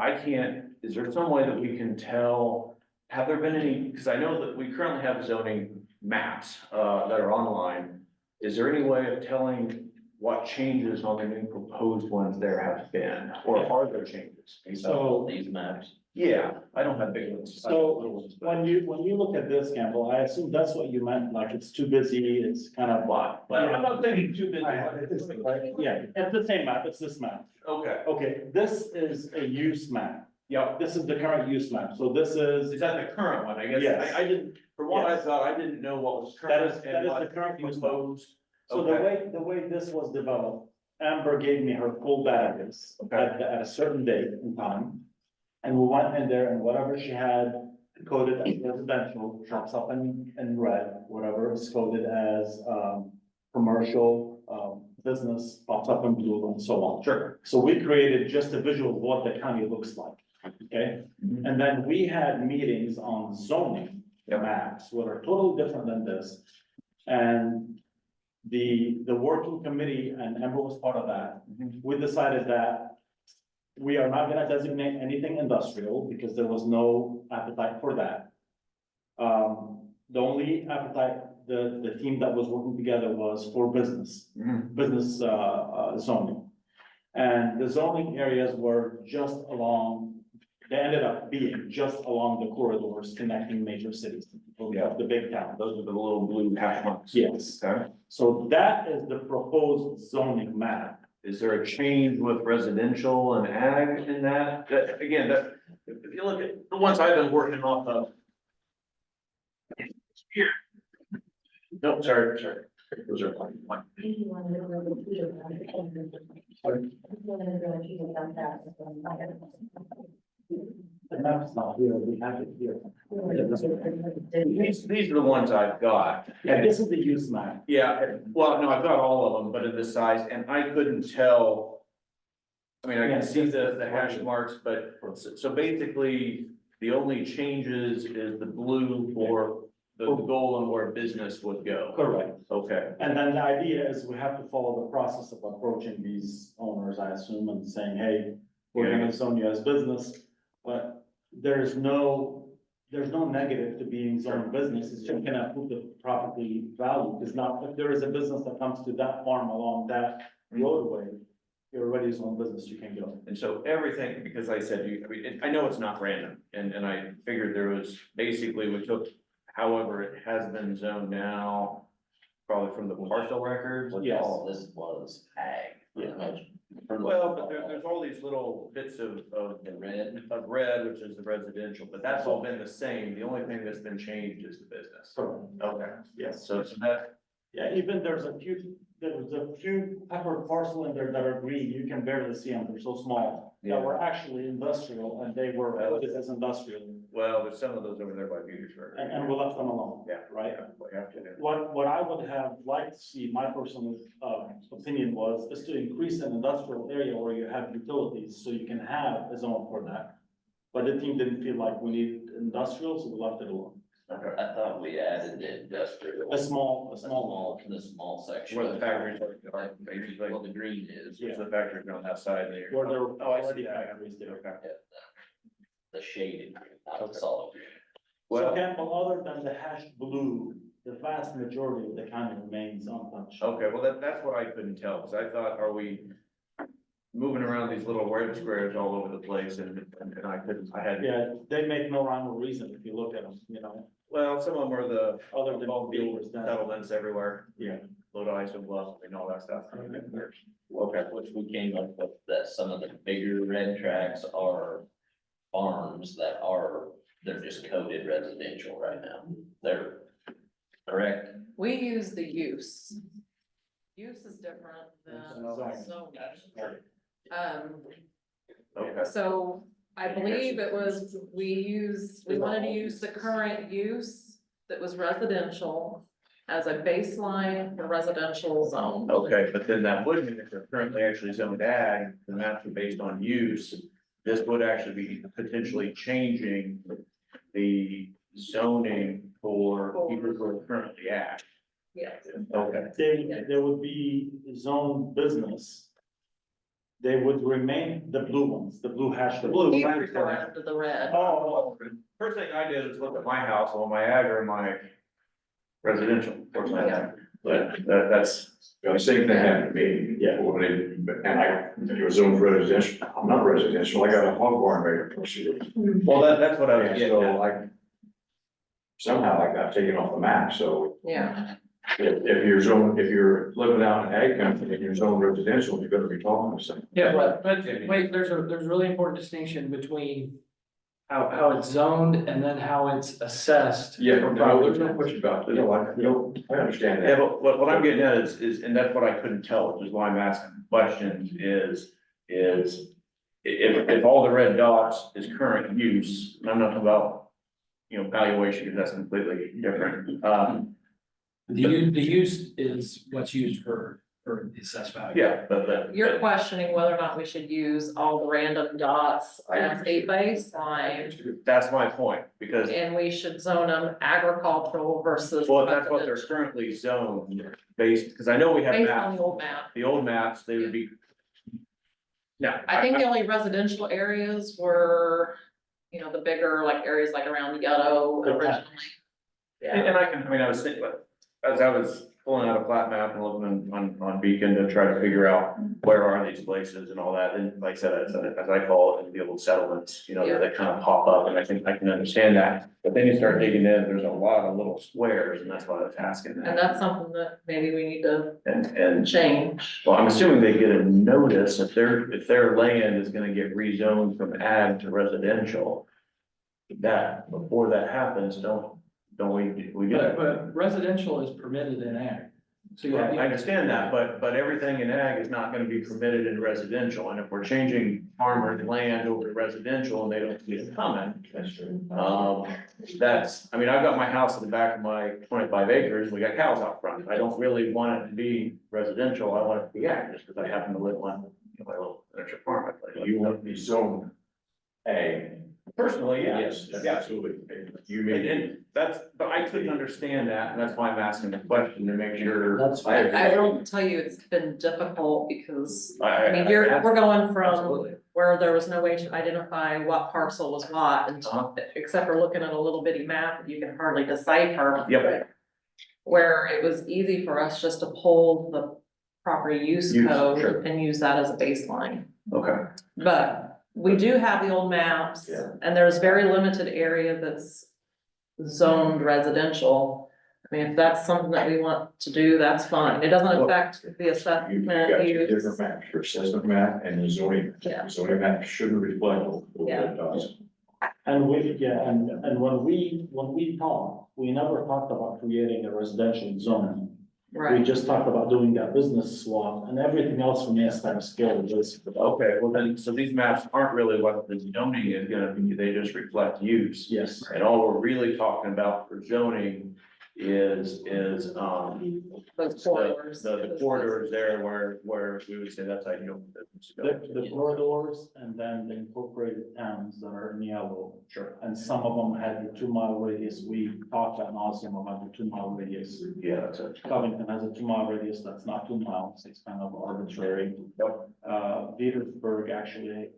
is there some way that we can tell, have there been any, because I know that we currently have zoning maps, that are online. Is there any way of telling what changes on the new proposed ones there have been, or are there changes? So- These maps. Yeah, I don't have big ones. I have So, little ones, but- when you look at this, Campbell, I assume that's what you meant, like it's too busy, it's kind of. Well, I'm not saying too busy. Yeah, it's the same map, it's this map. Okay, Okay, this is a use map. yeah, This is the current use map, so this is is, that the current one? I guess, Yes. I didn't, from what I Yes. thought, I didn't know what was that current is and the what current use map. proposed. So the way this was developed, Amber gave me her full database Okay. at a certain date and time. And we went in there and whatever she had coded as residential, shops up in red, whatever is coded as, commercial, business pops up in blue and so on. Sure. So we created just a visual of what the county looks like, okay? And then we had meetings on zoning maps, that are totally different than this. And the working committee, and Amber was part of that, we decided that we are not gonna designate anything industrial because there was no appetite for that. The only appetite, the team that was working together was for business zoning. And the zoning areas were just along, they ended up being just along the corridors connecting major cities, the big towns. Those are the little blue hash marks. Yes, Okay. so that is the proposed zoning map. Is there a change with residential and ag in that? That, again, that, if you look at the ones I've been working off of. Here. No, sorry. Those are fine. The map's not here, we have it here. These are the ones I've got. Yeah, this is the use map. Yeah, well, no, I've got all of them, but in this size, and I couldn't tell. I mean, I can see the hash marks, but so basically, the only changes is the blue for the goal and where business would go. Correct. Okay, And then the idea is we have to follow the process of approaching these owners, I assume, and saying, hey, we're gonna zone you as business. But there's no negative to being zoned business, it's just gonna put the property value. It's not, if there is a business that comes to that farm along that roadway, you're already zoned business, you can go. and so everything, because I said, I know it's not random, and I figured there was, basically, we took, however, it has been zoned now, probably from the parcel records. Yes. All this was ag. Well, but there's all these little bits of red, which is the residential, but that's all been the same. The only thing that's been changed is the business. Okay, Yes. so that, Yeah, even there's a few pepper parcel in there that are green, you can barely see them, they're so small. That were actually industrial and they were put as industrial, well, there's some of those over there by Petersburg. and we left them alone. Yeah. Right? We have to do. What I would have liked to see, my personal opinion was, is to increase an industrial area where you have utilities, so you can have a zone for that. But the team didn't feel like we need industrial, so we left it alone. Okay. I thought we added the industrial. A small To the small section. Where the factories are, basically. Well, the green is. Yeah. So the factories are on that side there. Where there were Oh, I see already that. factories there. Okay. The shaded, not the solid. So Well, Campbell, other than the hashed blue, the vast majority of the county remains untouched. okay, well, that's what I couldn't tell, because I thought, are we moving around these little red squares all over the place, and I couldn't, I had. Yeah, they make no rhyme or reason if you look at them, you know, Well, some of them are the other than bulk builders. settlements everywhere. Yeah. Load ice and bluff and all that stuff. Okay, which we came up with that some of the bigger red tracks are farms that are, they're just coded residential right now. They're correct. We use the use. Use is different than Zoning. zoning. Okay. So I believe it was, we wanted to use the current use that was residential as a baseline for residential zone. Okay, but then that would mean if they're currently actually zoned ag, the maps are based on use. This would actually be potentially changing the zoning for people who are currently ag. Yes. Okay. They would be zone business. They would remain the blue ones, the blue hash, the blue. Keep line. referring to the red. Oh, first thing I did is look at my house, all my ag or my residential, of course, my ag. But that's, The same thing happened to me. Yeah. It was zoned residential, I'm not residential, I got a hog barn right across the street. well, that's what I was And getting so at. I, somehow I got taken off the map, so Yeah. if you're living out in ag country and you're zoned residential, you're gonna be talking to someone. Yeah, but wait, there's a really important distinction between how it's zoned and then how it's assessed. Yeah, for no, there's no property. question about it, I understand Yeah, that. but what I'm getting at is, and that's what I couldn't tell, which is why I'm asking questions, is if all the red dots is current use, and I'm not talking about, valuation, because that's completely different. The use is what's used for for the assessed value. Yeah, but. You're questioning whether or not we should use all the random dots as a baseline, That's my point, because, and we should zone them agricultural versus. well, that's what they're residential. currently zoned based, because I know we have Based on maps, the old map. the old maps, they would be. Yeah. I think the only residential areas were, you know, the bigger like areas like around Yellow originally. And I can, I mean, I was thinking, but as I was pulling out a plat map and looking on Beacon to try to figure out where are these places and all that, and like I said, as I call it, the little settlements, you know, that kind of pop up, and I think I can understand that. But then you start digging in, there's a lot of little squares, and that's why I was asking And that. that's something that maybe we need to And, change. well, I'm assuming they get a notice if their land is gonna get rezoned from ag to residential. That, before that happens, don't we get it? But residential is permitted in ag. So Yeah, I yeah, understand that, but everything in ag is not gonna be permitted in residential, and if we're changing farmers' land over to residential and they don't see it coming. That's true. That's, I mean, I've got my house in the back of my 25 acres, we got cows out front, I don't really want it to be residential, I want it to be ag, just because I happen to live on, you know, my little miniature farm. You want to be zoned A. Personally, yes, Yes, yeah. absolutely. You And, may. and that's, but I couldn't understand that, and that's why I'm asking the question to make sure. That's I I will tell you, it's been difficult because, I mean, I- we're going from Absolutely. where there was no way to identify what parcel was what, and Uh-huh. except for looking at a little bitty map that you can hardly decipher. Yep. Where it was easy for us just to pull the property use Use, code sure. and use that as a baseline. Okay. But we do have the old maps, Yeah. and there's very limited area that's zoned residential. I mean, if that's something that we want to do, that's fine. It doesn't affect the You've assessment got two use. different maps, your assessment map and the zoning. Yeah. The zoning map shouldn't reflect what Yeah. it does. And and when we talked, we never talked about creating a residential zone. We Right, just talked about doing that business swap and everything else remains kind of scale. Okay, well then, so these maps aren't really what the zoning is gonna be, they just reflect use. Yes. And all we're really talking about for zoning is, those corridors. the corridors there where we would say that's ideal. for business to go. The corridors and then the incorporated towns that are in yellow. Sure. And some of them had the 2 mile radius. We talked at nauseam about the 2 mile radius. Yeah, that's it. Covington has a 2 mile radius, that's not 2 miles, it's kind of arbitrary. Yep. Petersburg, actually,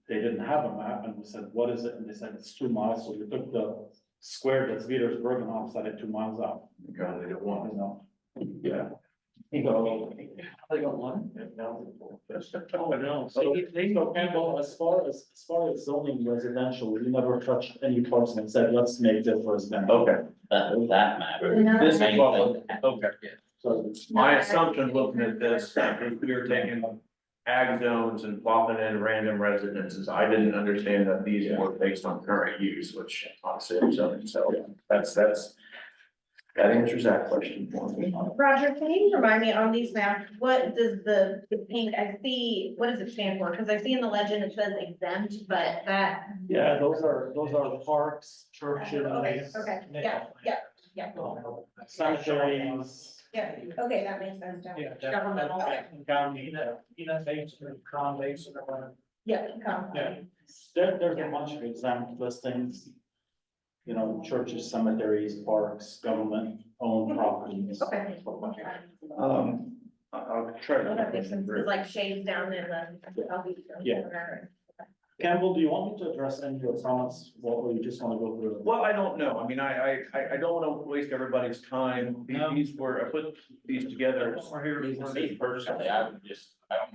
they didn't have a map, and we said, what is it? And they said, it's 2 miles, so we took the square that's Petersburg and offset it 2 miles out, God, they don't want you know? Yeah. So, they got one. oh, no, so Campbell, as far as zoning residential, we never touched any parts and said, let's make this residential. Okay, That matter. No. this is Same what, thing. okay. So, My assumption looking at this, is we were taking ag zones and plopping in random residences. I didn't understand that these were based on current use, which obviously I'm zoning, so that answers that question for me. Roger, can you remind me on these maps, what does the pink, I see, what does it stand for? Because I see in the legend it says exempt, but that. yeah, those are parks, churches. Okay, yeah, Cemeteries. yeah, okay, that makes sense, now. Yeah. Governmental, County, Crown Basin or whatever. yeah, come. Yeah, there's a bunch of exempt listings. You know, churches, cemeteries, parks, government-owned properties. Okay. I'll try Well, that makes sense, to. it's like shades down in the. Yeah. Campbell, do you want me to address any of your comments, or you just wanna go through? them? Well, I don't know. I mean, I don't wanna waste everybody's time. These were, I put these together. Me personally, I would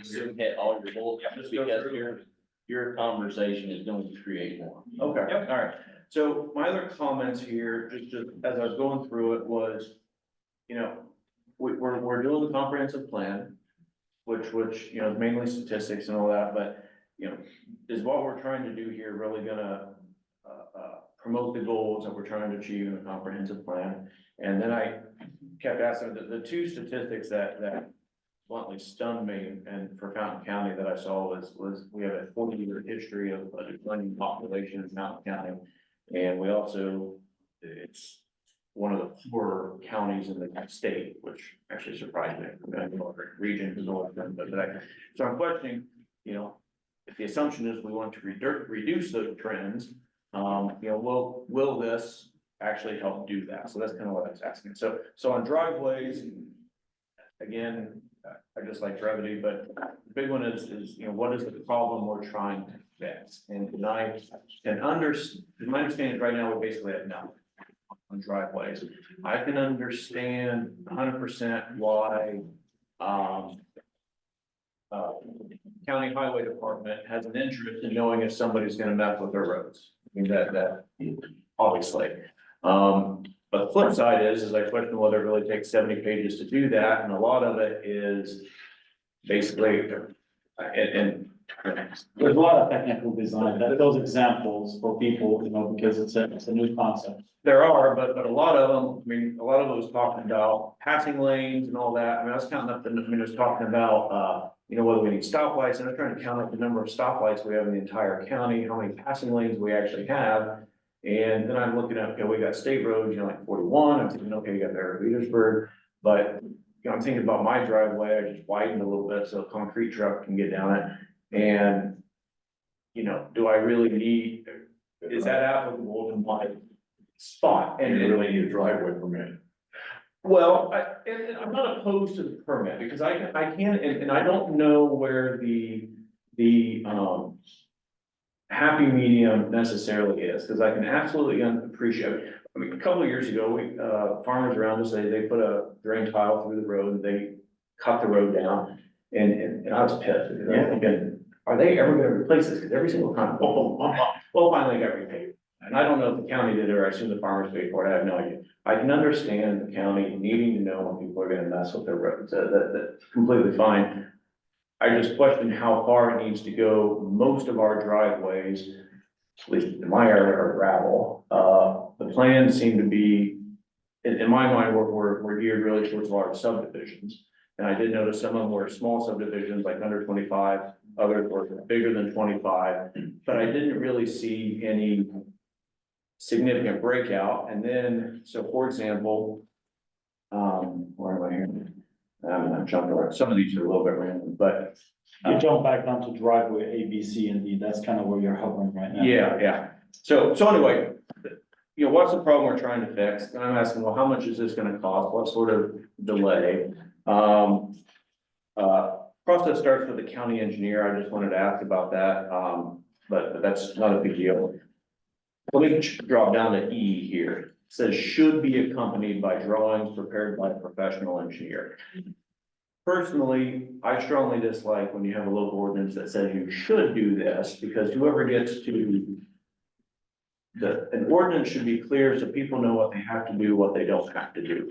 assume hit all your bullets, just because your conversation is going to create more. Okay, all right. So my other comments here, just as I was going through it was, you know, we're doing the comprehensive plan, which, you know, mainly statistics and all that, but, you know, is what we're trying to do here really gonna, promote the goals that we're trying to achieve in a comprehensive plan? And then I kept asking, the two statistics that bluntly stunned me and for Fountain County that I saw was we have a 40-year history of a declining population in Fountain County. And we also, it's one of the poorer counties in the state, which actually surprised me. I know our region is all of them, so I'm questioning, you know, if the assumption is we want to reduce those trends, you know, will this actually help do that? So that's kind of what I was asking. So on driveways, again, I just like brevity, but the big one is, you know, what is the problem we're trying to fix? And my understanding right now, we basically have nothing on driveways. I can understand 100% why, county highway department has an interest in knowing if somebody's gonna mess with their roads. I mean, that obviously. But the flip side is I question whether it really takes 70 pages to do that, and a lot of it is basically, and There's a lot of technical design, those examples for people, you know, because it's a new concept. there are, but a lot of them, I mean, a lot of it was talking about passing lanes and all that. I mean, I was counting up it was talking about, you know, whether we need stoplights, and I was trying to count up the number of stoplights we have in the entire county, how many passing lanes we actually have. And then I'm looking at, okay, we got state roads, you know, like 41, I'm thinking, okay, you got there, Petersburg, but, you know, I'm thinking about my driveway, I just widened a little bit so a concrete truck can get down it. And, you know, do I really need, is that applicable to my spot? And And you really need a driveway permit. well, and I'm not opposed to the permit, because I can, and I don't know where the happy medium necessarily is, because I can absolutely appreciate. I mean, a couple of years ago, farmers around us, they put a drain tile through the road, and they cut the road down, and I was pissed, because I'm thinking, are they ever gonna replace this? Because every single time, well, finally got repaid. And I don't know if the county did it, or I assume the farmers paid for it, I have no idea. I can understand the county needing to know when people are gonna mess with their roads, that's completely fine. I just question how far it needs to go. Most of our driveways, at least in my area, are gravel. The plans seem to be, in my mind, we're geared really towards large subdivisions. And I did notice some of them were small subdivisions, like under 25, others were bigger than 25, but I didn't really see any significant breakout. And then, so for example, where am I here? I'm jumping around. Some of these are a little bit random, but You jump back down to driveway A, B, C, and D, that's kind of where you're hovering right now. yeah. So anyway, you know, what's the problem we're trying to fix? And I'm asking, well, how much is this gonna cost? What sort of delay? Process starts with the county engineer. I just wanted to ask about that. But that's not a big deal. Let me drop down to E here. It says should be accompanied by drawings prepared by a professional engineer. Personally, I strongly dislike when you have a local ordinance that says you should do this, because whoever gets to an ordinance should be clear so people know what they have to do, what they don't have to do.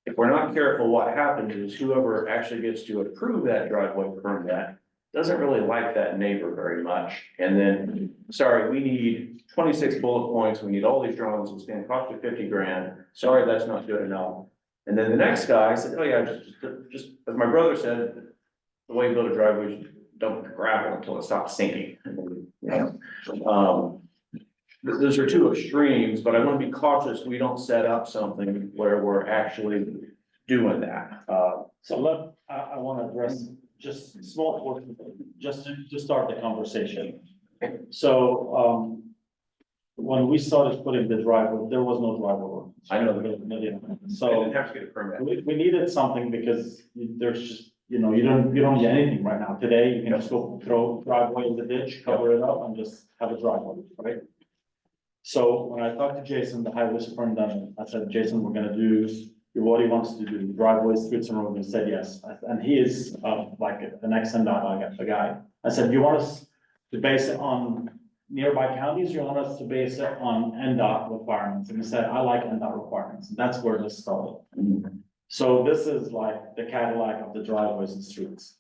If we're not careful, what happens is whoever actually gets to approve that driveway permit doesn't really like that neighbor very much. And then, sorry, we need 26 bullet points, we need all these drawings, it's gonna cost you 50 grand. Sorry, that's not good enough. And then the next guy said, oh yeah, just, as my brother said, the way you build a driveway is dump the gravel until it stops sinking. Those are two extremes, but I want to be cautious we don't set up something where we're actually doing that. So I want to address just small portion, just to start the conversation. So, when we started putting the driveway, there was no driveway. I know. I So didn't have to get a permit. we needed something because there's just, you know, you don't get anything right now. Today, you can just go throw driveway in the ditch, cover it up and just have a driveway, right? So when I talked to Jason, the highway superintendent, I said, Jason, we're gonna do what he wants to do, driveways, streets and roads. He said, yes. And he is, like an ex-NDOT guy. I said, you want us to base it on nearby counties, you want us to base it on NDOT requirements? And he said, I like NDOT requirements. And that's where this started. So this is like the Cadillac of the driveways and streets.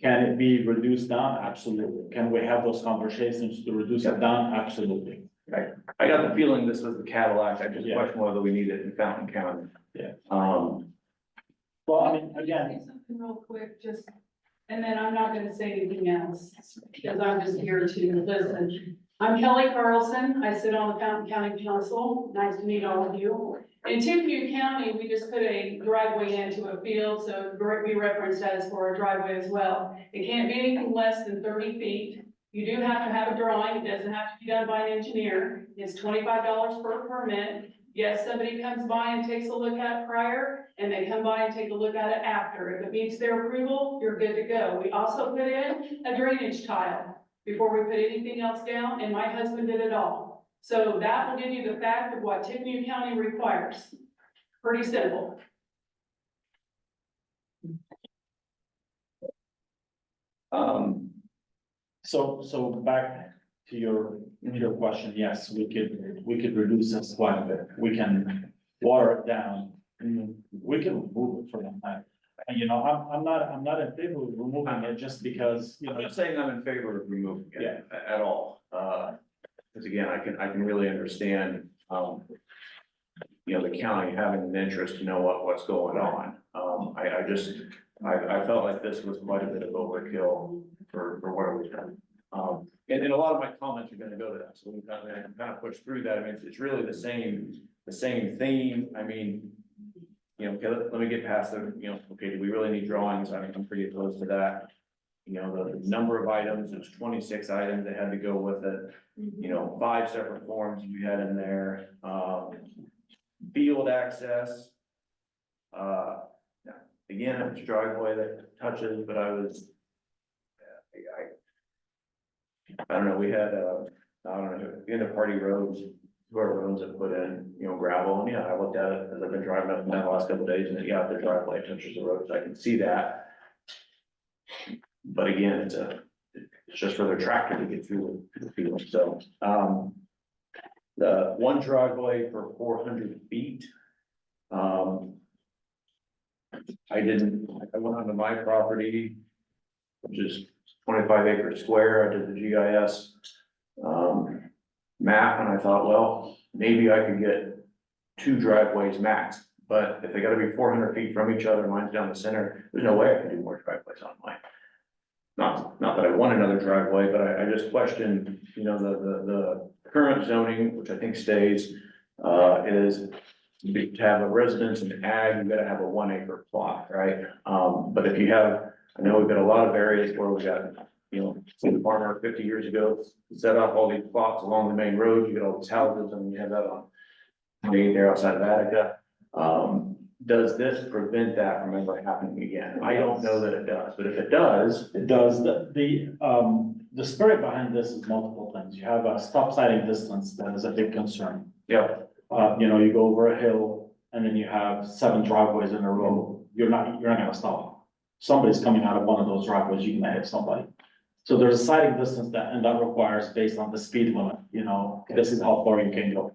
Can it be reduced down? Absolutely. Can we have those conversations to reduce it down? Absolutely. Right. I got the feeling this was the Cadillac. I just question whether we need it in Fountain County. Yeah. Well, I mean, again. Something real quick, just, and then I'm not gonna say anything else, because I'm just here to listen. I'm Kelly Carlson. I sit on the Fountain County Council. Nice to meet all of you. In Tippecanoe County, we just put a driveway into a field, so it would be referenced as for a driveway as well. It can't be anything less than 30 feet. You do have to have a drawing. It doesn't have to be done by an engineer. It's $25 per permit. Yes, somebody comes by and takes a look at it prior, and they come by and take a look at it after. If it meets their approval, you're good to go. We also put in a drainage tile before we put anything else down, and my husband did it all. So that will give you the fact of what Tippecanoe County requires. Pretty simple. So back to your question, yes, we could reduce this quite a bit. We can water it down. We can remove it from the plan. And, you know, I'm not in favor of removing it just because, you know. I'm not saying I'm in favor of removing it at all. Because again, I can really understand, you know, the county having an interest to know what's going on. I felt like this was quite a bit of overkill for what we've done. And a lot of my comments are gonna go to that, so we kind of push through that. I mean, it's really the same theme. I mean, you know, okay, let me get past the, you know, okay, do we really need drawings? I mean, I'm pretty opposed to that. You know, the number of items, there's 26 items that had to go with it. You know, 5 separate forms you had in there, field access. Again, it's driveway that touches, but I don't know, we had, I don't know, the end of Party Roads, whoever roads have put in, you know, gravel, and yeah, I looked at it as I've been driving up and down the last couple of days, and yeah, the driveway touches the road, so I can see that. But again, it's just for their tractor to get through the field, so, the one driveway for 400 feet. I went onto my property, which is 25 acres square. I did the GIS map, and I thought, well, maybe I could get 2 driveways max. But if they gotta be 400 feet from each other, mine's down the center, there's no way I can do more driveways on mine. Not that I want another driveway, but I just questioned, you know, the current zoning, which I think stays, is to have a residence in ag, you gotta have a 1 acre plot, right? But if you have, I know we've got a lot of areas where we got, you know, some farmer 50 years ago set up all these plots along the main road, you get all these houses, and you have that on there outside of Attica. Does this prevent that from ever happening again? I don't know that it does, but if it does. It does. The spirit behind this is multiple things. You have a stop sighting distance that is a big concern. Yeah. You know, you go over a hill and then you have 7 driveways in a row. You're not gonna stop. Somebody's coming out of one of those driveways, you're gonna hit somebody. So there's a sighting distance and that requires based on the speed limit, you know, this is how far you can go.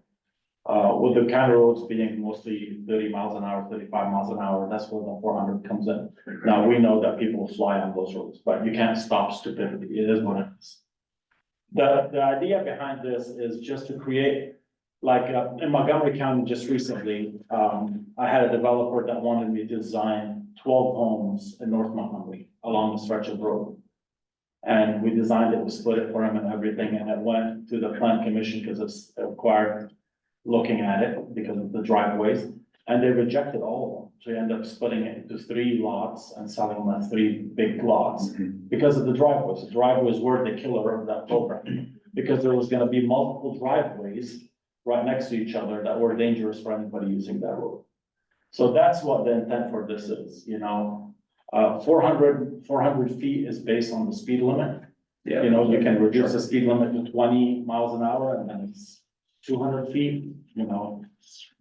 With the county roads being mostly 30 miles an hour, 35 miles an hour, that's where the 400 comes in. Now, we know that people fly on those roads, but you can't stop stupidity. It is what it is. The idea behind this is just to create, like, in Montgomery County just recently, I had a developer that wanted me to design 12 homes in North Montgomery along the stretch of road. And we designed it, we split it for him and everything, and it went to the plan commission because it's required looking at it because of the driveways, and they rejected all of them. So you end up splitting it into 3 lots and selling them as 3 big lots because of the driveways. The driveways were the killer of that program because there was gonna be multiple driveways right next to each other that were dangerous for anybody using that road. So that's what the intent for this is, you know, 400 feet is based on the speed limit. Yeah. You know, you can reduce the speed limit to 20 miles an hour and then it's 200 feet, you know,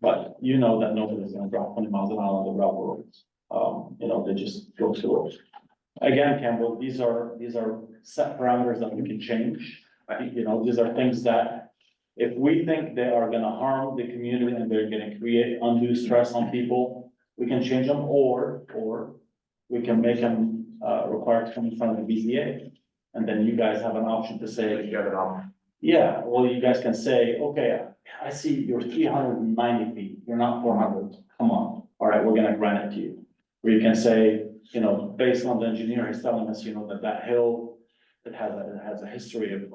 but you know that nobody's gonna drop 20 miles an hour on the gravel roads. You know, they just go through it. Again, Campbell, these are set parameters that we can change. You know, these are things that if we think they are gonna harm the community and they're gonna create undue stress on people, we can change them or we can make them required to come in front of the BZA. And then you guys have an option to say. You have an option. Yeah, well, you guys can say, okay, I see you're 390 feet, you're not 400, come on, all right, we're gonna grant it to you. Or you can say, you know, based on the engineer, he's telling us, you know, that hill, it has a history of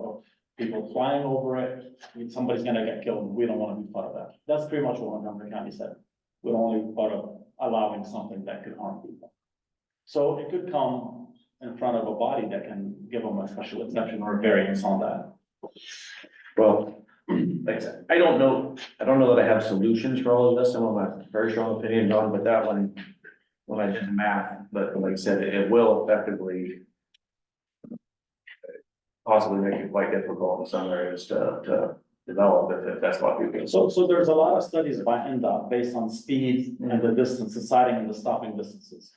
people flying over it, somebody's gonna get killed, we don't wanna be part of that. That's pretty much what Montgomery County said. We don't want to be part of allowing something that could harm people. So it could come in front of a body that can give them a special exception or a variance on that. Well, like I said, I don't know that I have solutions for all of this, some of my very strong opinions on, but that one, when I did the math, but like I said, it will effectively possibly make it quite difficult in some areas to develop if that's what people. So there's a lot of studies by NDOT based on speed and the distance, the siding and the stopping distances.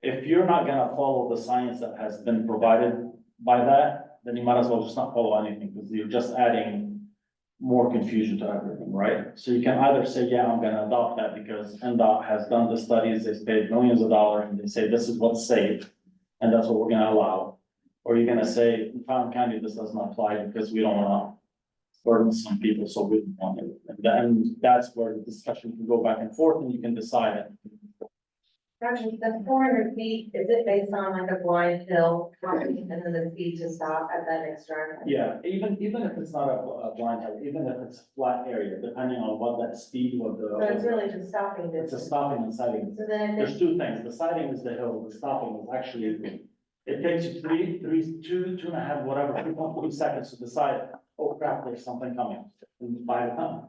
If you're not gonna follow the science that has been provided by that, then you might as well just not follow anything, because you're just adding more confusion to everything, right? So you can either say, yeah, I'm gonna adopt that because NDOT has done the studies, they've paid millions of dollars, and they say this is what's safe, and that's what we're gonna allow. Or you're gonna say, in Fountain County, this doesn't apply because we don't wanna burden some people, so we don't want it. And then that's where the discussion can go back and forth, and you can decide it. Actually, the 400 feet, is it based on like a blind hill, and then the speed to stop at that next turn? Yeah, even if it's not a blind hill, even if it's a flat area, depending on what that speed of So it's the. really just stopping It's a distance. stopping and sighting. So then if There's it's, two things, the sighting is the hill, the stopping is actually, it takes you two and a half, whatever, 3.3 seconds to decide, oh crap, there's something coming. And by the time,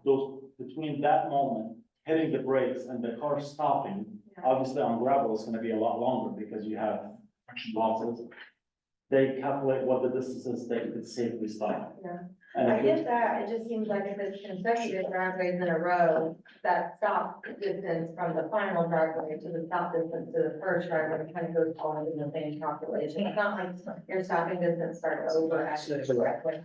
between that moment, hitting the brakes and the car stopping, obviously on gravel, it's gonna be a lot longer because you have friction losses. They calculate what the distance is that you could safely stop. Yeah. And I if you- get that, it just seems like if it's consecutive driveways in a row, that stop distance from the final driveway to the stop distance to the first driveway kind of goes all in the same calculation. It's not like your stopping distance starts over at the driveway.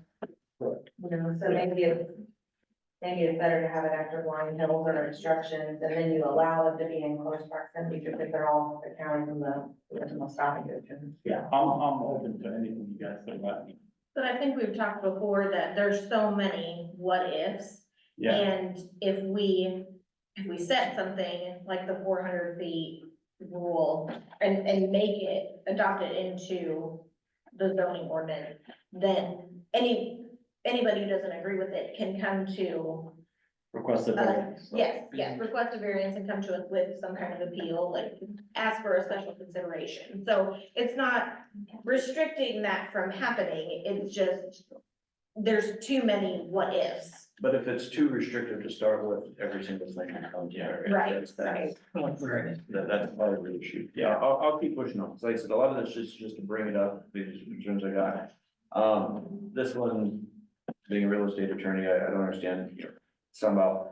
You know, so maybe it's better to have it after blind hills or obstructions, and then you allow them to be in close proximity because they're all accounting from the original stopping distance. Yeah, I'm open to anything you guys think about. But I think we've talked before that there's so many what ifs. Yeah, And if we set something like the 400 feet rule and make it, adopt it into the zoning ordinance, then anybody who doesn't agree with it can come to request a variance. yes, request a variance and come to us with some kind of appeal, like ask for a special consideration. So it's not restricting that from happening, it's just, there's too many what ifs. But if it's too restrictive to start with, every single thing that comes here. Right, that's- right. That's part of the issue. Yeah, I'll keep pushing on. 'Cause like I said, a lot of this is just to bring it up, these concerns I got. This one, being a real estate attorney, I don't understand somehow.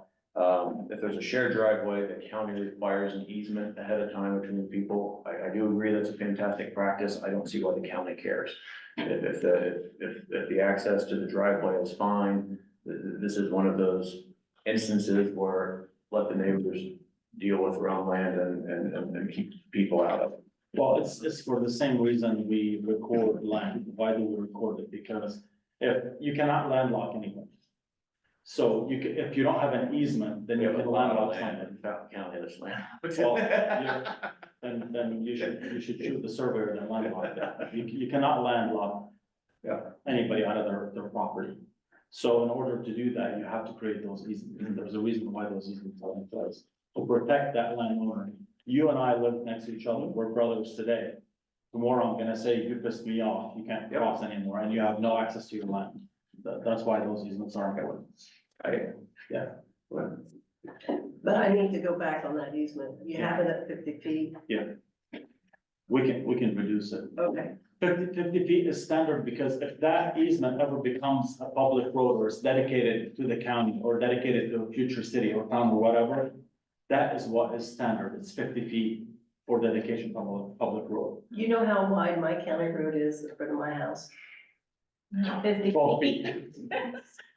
If there's a shared driveway, the county requires an easement ahead of time between the people. I do agree that's a fantastic practice. I don't see why the county cares. If the access to the driveway is fine, this is one of those instances where let the neighbors deal with their own land and keep people out of it. Well, it's for the same reason we record land. Why do we record it? Because if you cannot landlock anyone. So if you don't have an easement, then you can landlock something. County this land. Well, then you should shoot the surveyor and landlock that. You cannot landlock. Yeah. Anybody out of their property. So in order to do that, you have to create those easements. And there's a reason why those easements are in place. To protect that landowner. You and I live next to each other. We're brothers today. Tomorrow I'm gonna say, you pissed me off. You can't cross anymore and you have no access to your land. That's why those easements are important. Yeah. But I need to go back on that easement. You have it at 50 feet. We can reduce it. Okay. 50 feet is standard because if that easement ever becomes a public road or is dedicated to the county or dedicated to a future city or town or whatever, that is what is standard. It's 50 feet for dedication of a public road. You know how wide my county road is in front of my house? 50 12 feet. feet.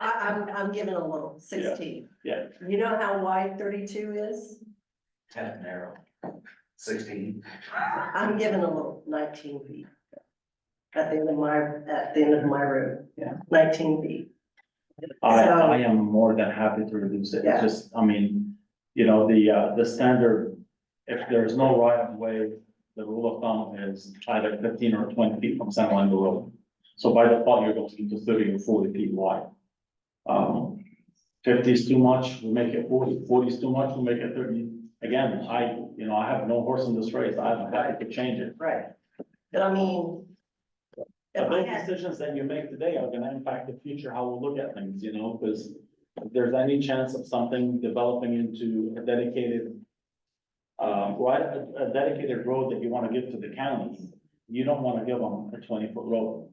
I'm giving a little, 16. Yeah. You know how wide 32 is? 10 narrow, 16. I'm giving a little, 19 feet. At the end of my road. Yeah. 19 feet. I am more than happy to reduce it. Yeah. It's just, I mean, you know, the standard, if there's no right of way, the rule of thumb is either 15 or 20 feet from center line of the road. So by default, you're going to 30 or 40 feet wide. 50 is too much, we make it 40. 40 is too much, we make it 30. Again, I have no horse in this race, I'm happy to change it. Right. But I mean. If But I those had, decisions that you make today are gonna impact the future, how we look at things, because if there's any chance of something developing into a dedicated a dedicated road that you wanna give to the county, you don't wanna give them a 20-foot road.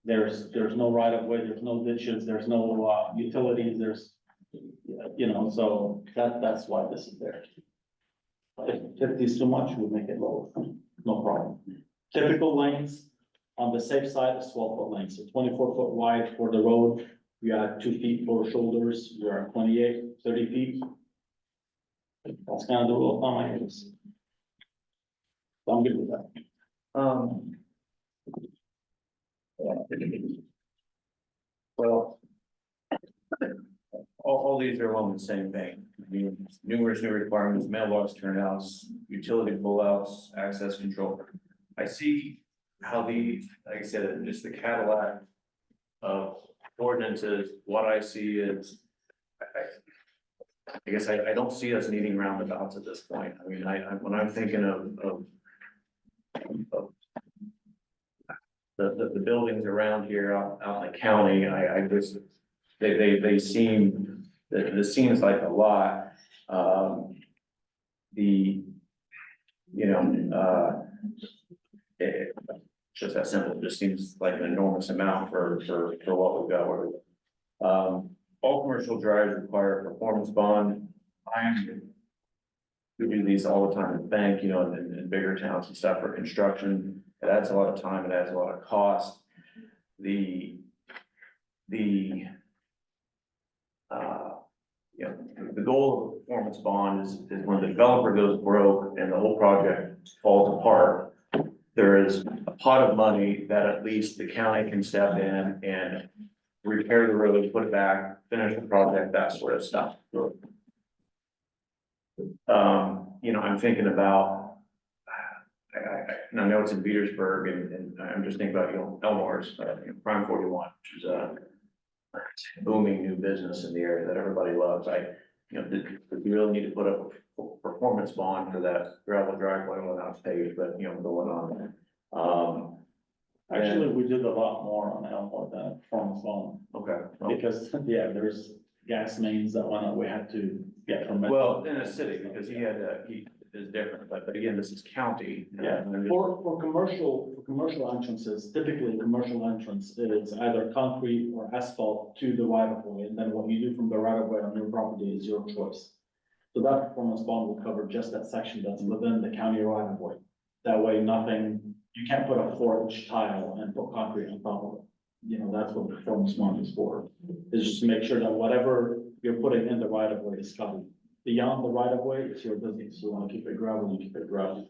There's no right of way, there's no ditches, there's no utilities, so that's why this is there. If 50 is too much, we'll make it lower, no problem. Typical lanes, on the safe side, is 12-foot lanes, so 24-foot wide for the road. You add 2 feet for shoulders, you're at 28, 30 feet. That's kind of the rule of thumb I use. So I'm good with that. Well, all these are along the same vein. I mean, numerous new requirements, mailbox turnouts, utility pullouts, access control. I see how like I said, just the Cadillac of ordinances, what I see is, I guess I don't see us needing roundabouts at this point. I mean, when I'm thinking of the buildings around here out in the county, I just, they seem, this seems like a lot. It's just that simple, it just seems like an enormous amount for what we've got. All commercial drives require a performance bond. We do these all the time at the bank, in bigger towns and stuff for construction. It adds a lot of time, it adds a lot of cost. The goal of the performance bond is when the developer goes broke and the whole project falls apart, there is a pot of money that at least the county can step in and repair the road, put it back, finish the project, that sort of stuff. I'm thinking about, and I know it's in Petersburg, and I'm just thinking about, Elmore's, Prime 41, which is a booming new business in the area that everybody loves. We really need to put up a performance bond for that gravel driveway when it's paved, but, going on. Actually, we did a lot more on Elmore than performance bond, Okay. because, there's gas mains that we had to get from. Well, in a city, because he is different, but again, this is county. Yeah, for commercial entrances, typically commercial entrance is either concrete or asphalt to the right of way, and then what you do from the right of way on your property is your choice. So that performance bond will cover just that section that's within the county right of way. That way, you can't put a 4-inch tile and put concrete on top of it. That's what the performance bond is for, is just to make sure that whatever you're putting in the right of way is covered. Beyond the right of way, it's your business. You want to keep it gravel, you keep it gravel.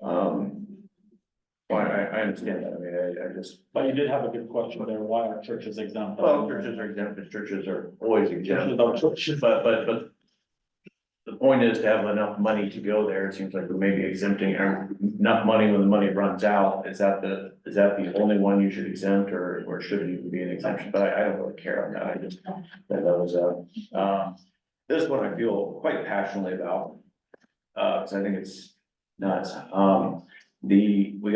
Well, I understand that. I mean, I just. But you did have a good question there. Why are churches exempt? Well, churches are exempt, but churches are always exempt. Churches. But the point is to have enough money to go there. It seems like we may be exempting enough money when the money runs out. Is that the only one you should exempt, or should it even be an exemption? But I don't really care on that. I just, that was, this one I feel quite passionately about, because I think it's nuts. There's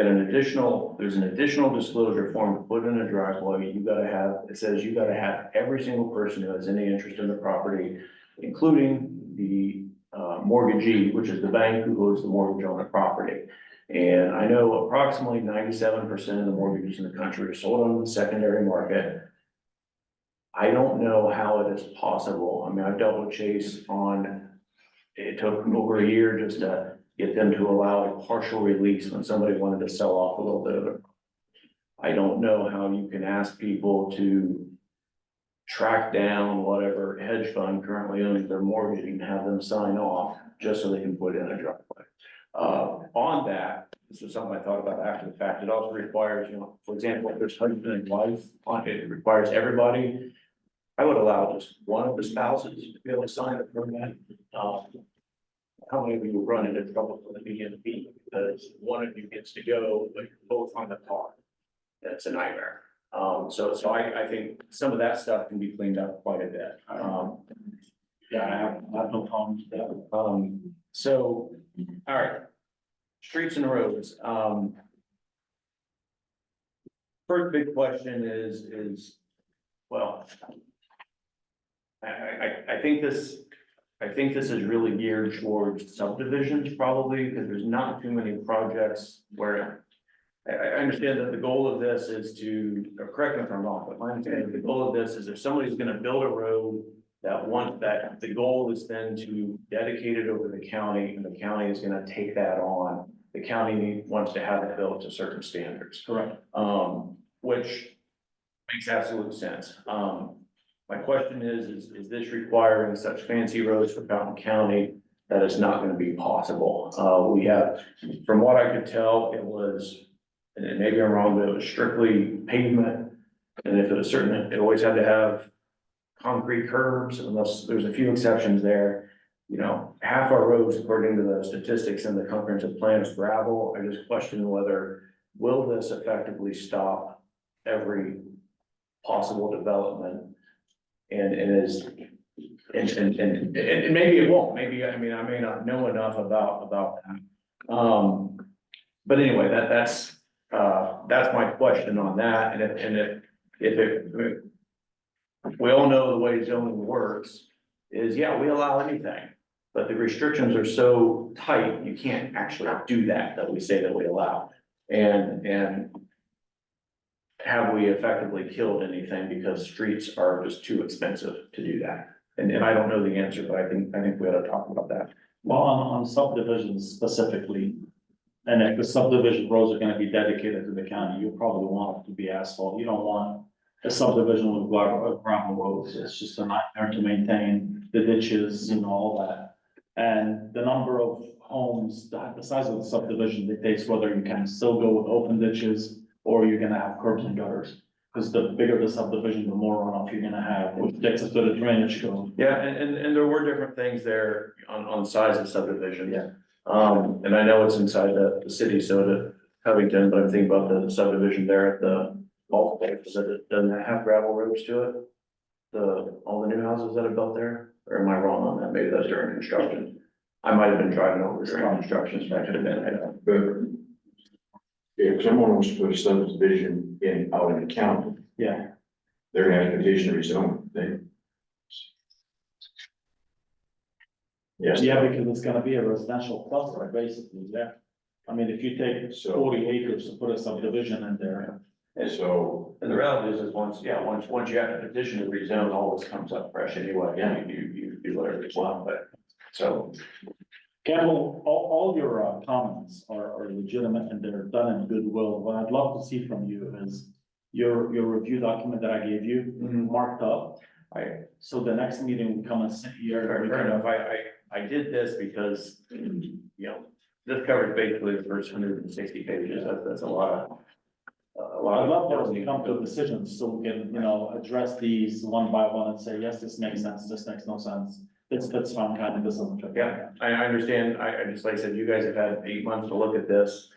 an additional disclosure form to put in a driveway. It says you gotta have every single person who has any interest in the property, including the mortgagee, which is the bank who holds the mortgage on the property. And I know approximately 97% of the mortgages in the country are sold on the secondary market. I don't know how it is possible. I mean, I've dealt with Chase it took over a year just to get them to allow a partial release when somebody wanted to sell off a little bit of it. I don't know how you can ask people to track down whatever hedge fund currently owns their mortgage and have them sign off just so they can put in a driveway. On that, this is something I thought about after the fact. It also requires, for example, if there's husband and wife on it, it requires everybody. I would allow just one of the spouses to be able to sign a permit. How many of you run into trouble with the BNB because one of you gets to go, but you're both on the car? it's a nightmare. So I think some of that stuff can be cleaned up quite a bit. Yeah, I have no problem with that. So, all right. Streets and roads, first big question is, well, I think this is really geared towards subdivisions probably, because there's not too many projects where. I understand that the goal of this is to, or correct me if I'm wrong, but my understanding of the goal of this is if somebody's gonna build a road. That the goal is then to dedicate it over the county, and the county is gonna take that on. The county wants to have it built to certain standards. Correct. Which makes absolute sense. My question is this requiring such fancy roads for Fountain County that it's not gonna be possible? We have, from what I could tell, it was, and maybe I'm wrong, but it was strictly pavement. And if it was certain, it always had to have concrete curbs, unless there's a few exceptions there. You know, half our roads, according to the statistics in the comprehensive plan, is gravel. I just question whether, will this effectively stop every possible development? And maybe it won't, maybe, I mean, I may not know enough about that. But anyway, that's my question on that, if we all know the way zoning works, is, yeah, we allow anything. But the restrictions are so tight, you can't actually do that we say that we allow. And have we effectively killed anything because streets are just too expensive to do that? And I don't know the answer, but I think we ought to talk about that. Well, on subdivisions specifically, and if the subdivision roads are gonna be dedicated to the county, you probably want it to be asphalt. You don't want a subdivision with gravel roads. It's just a nightmare to maintain the ditches and all that. And the number of homes, the size of the subdivision dictates whether you can still go with open ditches or you're gonna have curbs and gutters. Because the bigger the subdivision, the more runoff you're gonna have, which takes us to the drainage code. Yeah, and there were different things there on size of subdivision. Yeah. And I know it's inside the city, so to Covington, but I'm thinking about the subdivision there at the golf course, doesn't that have gravel roads to it? All the new houses that are built there, or am I wrong on that? Maybe that's during construction. I might have been driving over during construction, so that could have been, I don't know. If someone wants to put a subdivision out in the county, Yeah. they're gonna have to petition rezone, Yes. Yeah, because it's gonna be a residential cluster, basically, yeah. I mean, if you take So- 40 acres to put a subdivision in there. And so, And the reality is once you have to petition to rezone, all this comes up fresh anyway. Yeah, you do whatever you want, but so. Campbell, all your comments are legitimate and they're done in goodwill. What I'd love to see from you is your review document that I gave you, marked up. So the next meeting we come and sit here. Fair enough. I did this because, you know, this covers basically the first 160 pages. That's a lot. I'd love for us to come to a decision so we can, address these one by one and say, yes, this makes sense, this makes no sense. That's fine, kind of, this doesn't. Yeah, I understand. I just, like I said, you guys have had 8 months to look at this.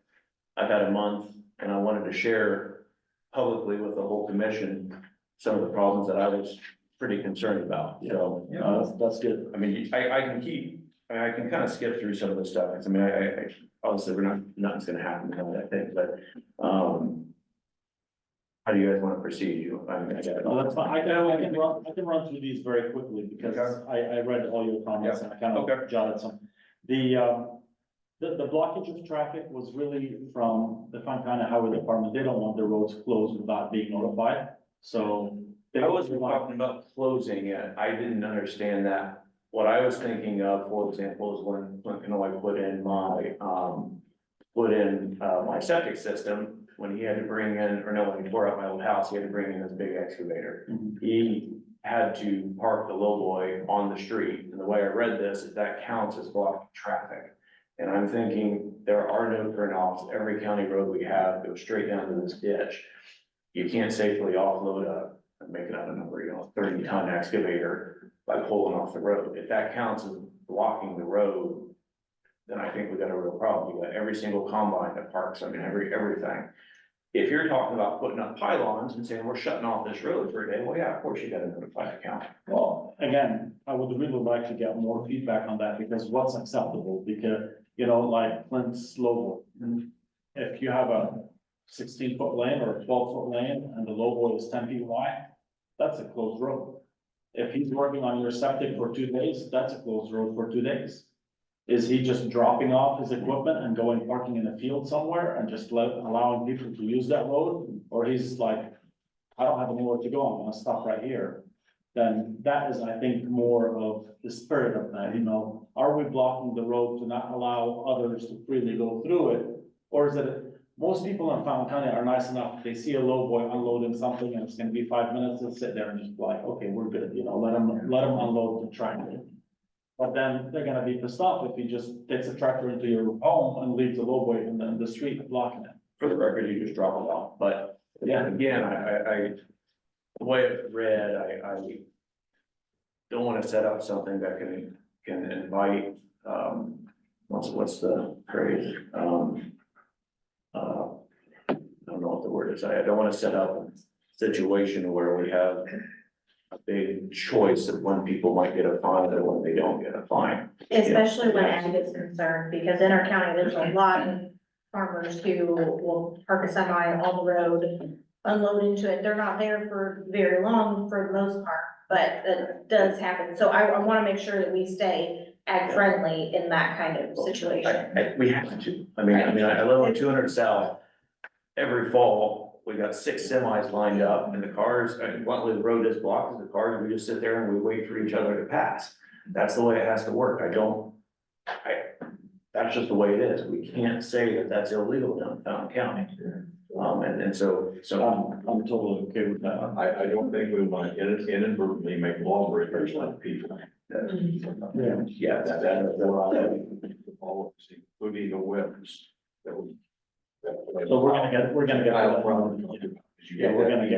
I've had a month, and I wanted to share publicly with the whole commission some of the problems that I was pretty concerned about, so. That's good. I mean, I can kind of skip through some of the stuff, 'cause I mean, I obviously nothing's gonna happen, I think, but, how do you guys want to proceed? No, that's fine. I can run through these very quickly because I read all your comments and I kind of jotted some. The blockage of traffic was really from the Fountain County Highway Department. They don't want the roads closed without being notified, so. I wasn't talking about closing it. I didn't understand that. What I was thinking of, for example, is when I put in my septic system, when he had to bring in, or no, when he tore up my old house, he had to bring in this big excavator. He had to park the lowboy on the street, and the way I read this is that counts as blocking traffic. And I'm thinking, there are no turnoffs, every county road we have goes straight down to this ditch. You can't safely offload I'm making out a number, 30-ton excavator by pulling off the road. If that counts as blocking the road, then I think we got a real problem. You got every single combine that parks, I mean, everything. if you're talking about putting up pylons and saying we're shutting off this road for a day, well, yeah, of course you gotta notify the county. Well, again, I would really like to get more feedback on that, because what's acceptable, because, you know, like Clint's logo. If you have a 16-foot lane or a 12-foot lane and the logo is 10 feet wide, that's a closed road. If he's working on your septic for 2 days, that's a closed road for 2 days. Is he just dropping off his equipment and going parking in a field somewhere and just allowing people to use that road? Or he's like, I don't have anywhere to go, I'm gonna stop right here. Then that is, I think, more of the spirit of that, you know, are we blocking the road to not allow others to freely go through it? Or is it, most people in Fountain County are nice enough, they see a low boy unloading something and it's gonna be 5 minutes, they'll sit there and just be like, okay, we're good, you know, let them unload the tractor. But then they're gonna be pissed off if he just takes a tractor into your home and leaves a low boy in the street blocking it. For the record, you just drop it off, but yeah, again, the way it's read, I don't wanna set up something that can invite, what's the phrase? I don't know what the word is, I don't wanna set up a situation where we have a big choice of when people might get a fine or when they don't get a fine. Especially when ag is concerned, because in our county, there's a lot of farmers who will park a semi on the road, unload into it. They're not there for very long for the most part, but that does happen. So I wanna make sure that we stay ag friendly in that kind of situation. We have to, I mean, I live on 200 South. Every fall, we got 6 semis lined up and the cars, luckily the road is blocked, and the cars, we just sit there and we wait for each other to pass. That's the way it has to work. That's just the way it is. We can't say that that's illegal down in Fountain County. And so, I'm totally okay with that. I don't think we want to inadvertently make lawbreakers like people. yeah, All of us, including the whips. That would. So we're gonna get to that. Yeah, we're gonna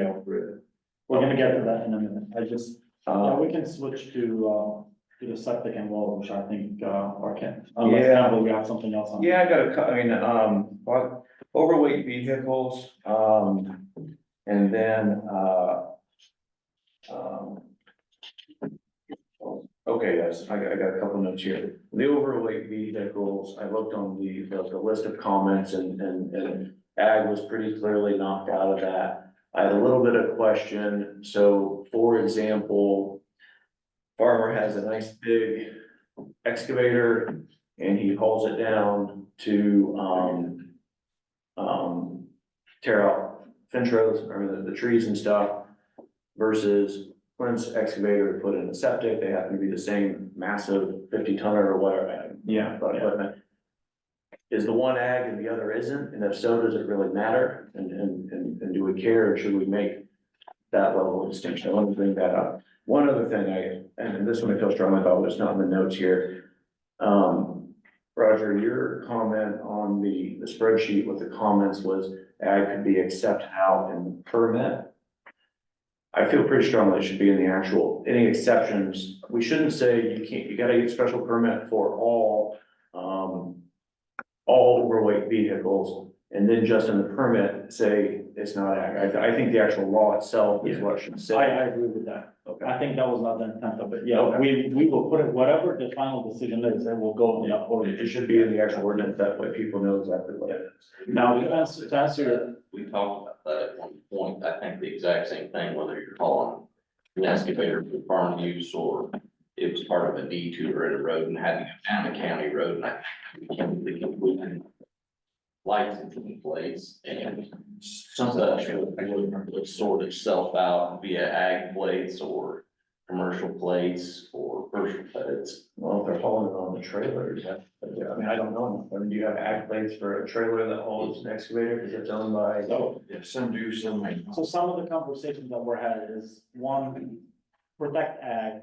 get to that in a minute. I just, we can switch to the septic and well, which I think, or can, unless Campbell, we have something else on. yeah, I got but overweight vehicles, and then, okay, yes, I got a couple notes here. The overweight vehicles, I looked on the list of comments and ag was pretty clearly knocked out of that. I had a little bit of question, so for example, farmer has a nice big excavator and he hauls it down to, tear out fence rows or the trees and stuff versus Clint's excavator to put in a septic. They happen to be the same massive 50-tonner or whatever. Yeah. But is the one ag and the other isn't? And if so, does it really matter? And do we care, or should we make that level of distinction? I want to bring that up. One other thing and this one I feel strongly about, but it's not in the notes here. Roger, your comment on the spreadsheet with the comments was ag could be accepted out in the permit. I feel pretty strongly it should be in the actual, any exceptions. We shouldn't say you gotta get special permit for all overweight vehicles. And then just in the permit, say it's not ag. I think the actual law itself is what should say. I agree with that. Okay. I think that was not the intent of it. Yeah, Okay. we will put it, whatever the final decision is, it will go in the ordinance. It should be in the actual ordinance, that way people know exactly what it is. Now, to answer, We talked about that at one point. I think the exact same thing, whether you're calling an excavator for farm use or it was part of a detour in a road and had to go down a county road, and I think we can include license in place and Something would sort itself out via ag plates or commercial plates or personal plates. Well, if they're hauling it on the trailers, I don't know. I mean, do you have ag plates for a trailer that hauls an excavator because it's owned by? Yeah, some do, some may not. so some of the conversations that we're having is, one, protect ag.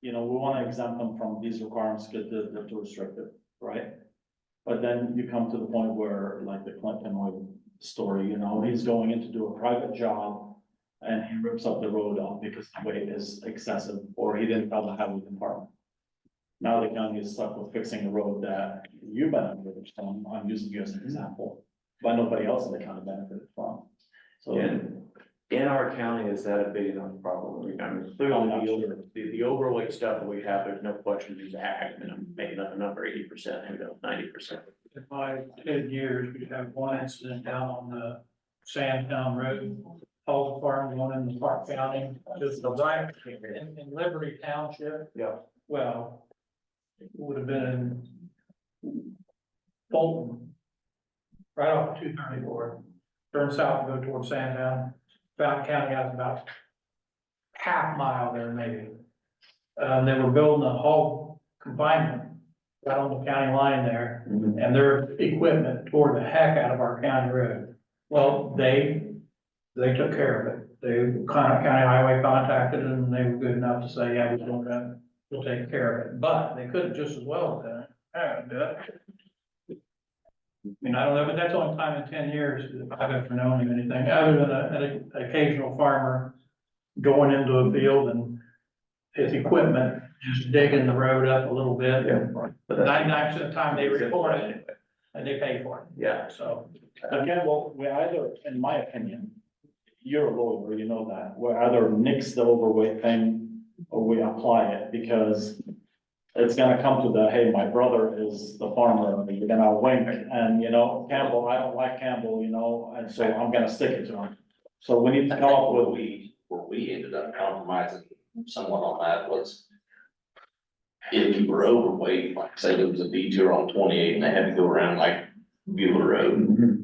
You know, we wanna exempt them from these requirements because they're too restrictive, right? But then you come to the point where, like the Clinton story, you know, he's going in to do a private job and he rips up the road off because the weight is excessive, or he didn't tell the highway department. Now the county is stuck with fixing a road that you benefited from. I'm using you as an example. but nobody else in the county benefited from. So. In our county, is that a big enough problem? I mean, clearly, the overweight stuff that we have, there's no question these ag, and I'm making up a number, 80%, maybe 90%. In my 10 years, we have one incident down on the Sandtown Road, Hog Farm, one in the Park County, just the right in Liberty Township. Yeah. Well, it would have been in Fulton, right off 234, turn south and go towards Sandown. Fountain County has about half mile there maybe. They were building a hog confinement right on the county line there, and their equipment tore the heck out of our county road. Well, they took care of it. County Highway contacted them, and they were good enough to say, yeah, we'll take care of it. But they could have just as well done it. I mean, I don't know, but that's the only time in 10 years that I've ever known of anything, other than an occasional farmer going into a field and his equipment just digging the road up a little bit. Yeah. But that's- 99% of the time they report it and they pay for it. Yeah. So, Again, well, we either, in my opinion, you're a lawyer, you know that, we either nix the overweight thing or we apply it, because it's gonna come to the, hey, my brother is the farmer, and you're gonna wink, and you know, Campbell, I don't like Campbell, you know, and so I'm gonna stick it to him. So we need to come up with, Where we ended up compromising somewhat on that was if you were overweight, like say there was a detour on 28 and they had to go around like Bueller Road.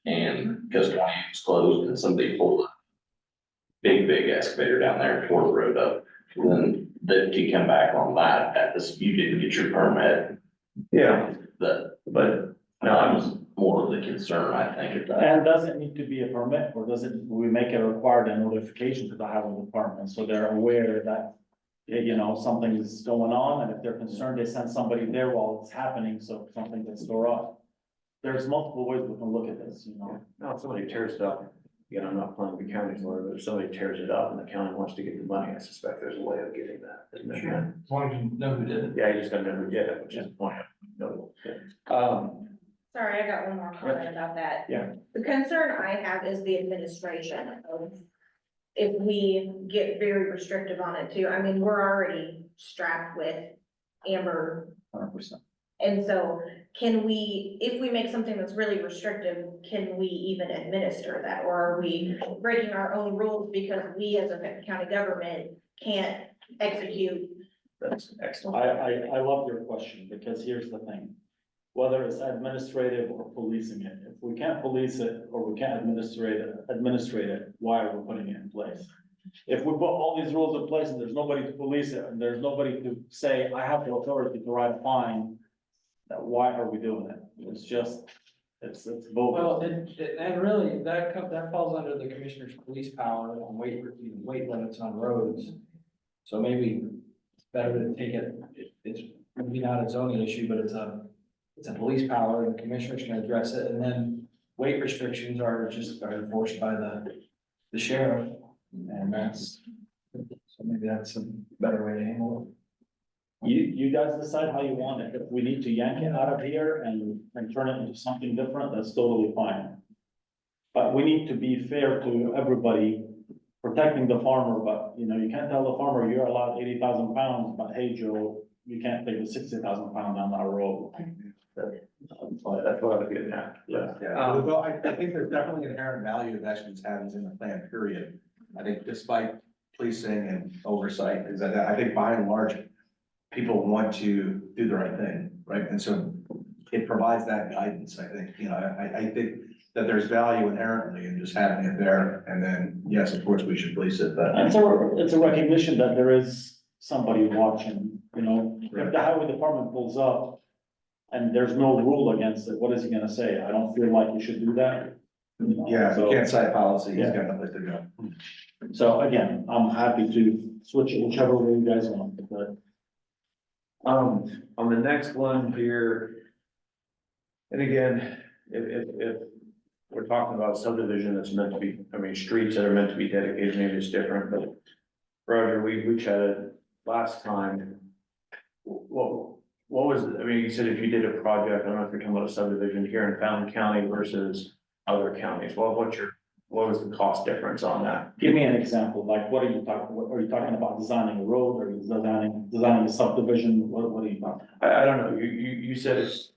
And because 28 was closed and somebody pulled a big excavator down there and tore the road up, then you come back on that this, you didn't get your permit. Yeah, But but that was more of the concern, I think, at that. and does it need to be a permit, or we make it required a notification to the highway department, so they're aware that, you know, something is going on, and if they're concerned, they send somebody there while it's happening, so something gets tore up. There's multiple ways we can look at this, you know. now if somebody tears it up, again, I'm not playing the county's lawyer, but if somebody tears it up and the county wants to get the money, I suspect there's a way of getting that. Isn't there? As long as you know who did it. Yeah, you just gotta know who did it, which is the point. No. Sorry, I got one more comment about that. Yeah. The concern I have is the administration of if we get very restrictive on it too. I mean, we're already strapped with Amber. 100%. And so can we, if we make something that's really restrictive, can we even administer that? Or are we breaking our own rules because we as a county government can't execute? That's excellent. I love your question, because here's the thing. Whether it's administrative or policing it, if we can't police it or we can't administrate it, why are we putting it in place? If we put all these rules in place and there's nobody to police it, and there's nobody to say, I have the authority to write a fine, that why are we doing it? It's just, it's Well, bogus. and really, that falls under the commissioner's police power on weight limits on roads. So maybe it's better to take it, it's maybe not a zoning issue, but it's a police power, and the commissioners can address it, and then weight restrictions are enforced by the sheriff, and so maybe that's a better way to handle it. You guys decide how you want it. If we need to yank it out of here and turn it into something different, that's totally fine. But we need to be fair to everybody, protecting the farmer, but you know, you can't tell the farmer you're allowed 80,000 pounds, but hey, Joe, you can't take the 60,000 pound down that road. That's what I was getting at. Yeah. Yeah, well, I think there's definitely inherent value of having in the plan, period. I think despite policing and oversight, because I think by and large, people want to do the right thing, right? And so it provides that guidance, I think, you know, I think that there's value inherently in just having it there. And then, yes, of course, we should police it, but. And so it's a recognition that there is somebody watching, you know, if the highway department pulls up and there's no rule against it, what is he gonna say? I don't feel like you should do that. You know, Yeah, if you so- can't cite policy, he's got no place to go. So again, I'm happy to switch it whichever way you guys want, but. On the next one here. And again, if we're talking about subdivision that's meant to be, I mean, streets that are meant to be dedicated, maybe it's different, but. Roger, we chatted last time. Well, what was, I mean, you said if you did a project, I don't know if you're talking about a subdivision here in Fountain County versus other counties, what was the cost difference on that? Give me an example, like what are you talking about designing a road, or designing a subdivision, what are you talking? I don't know, you said it's,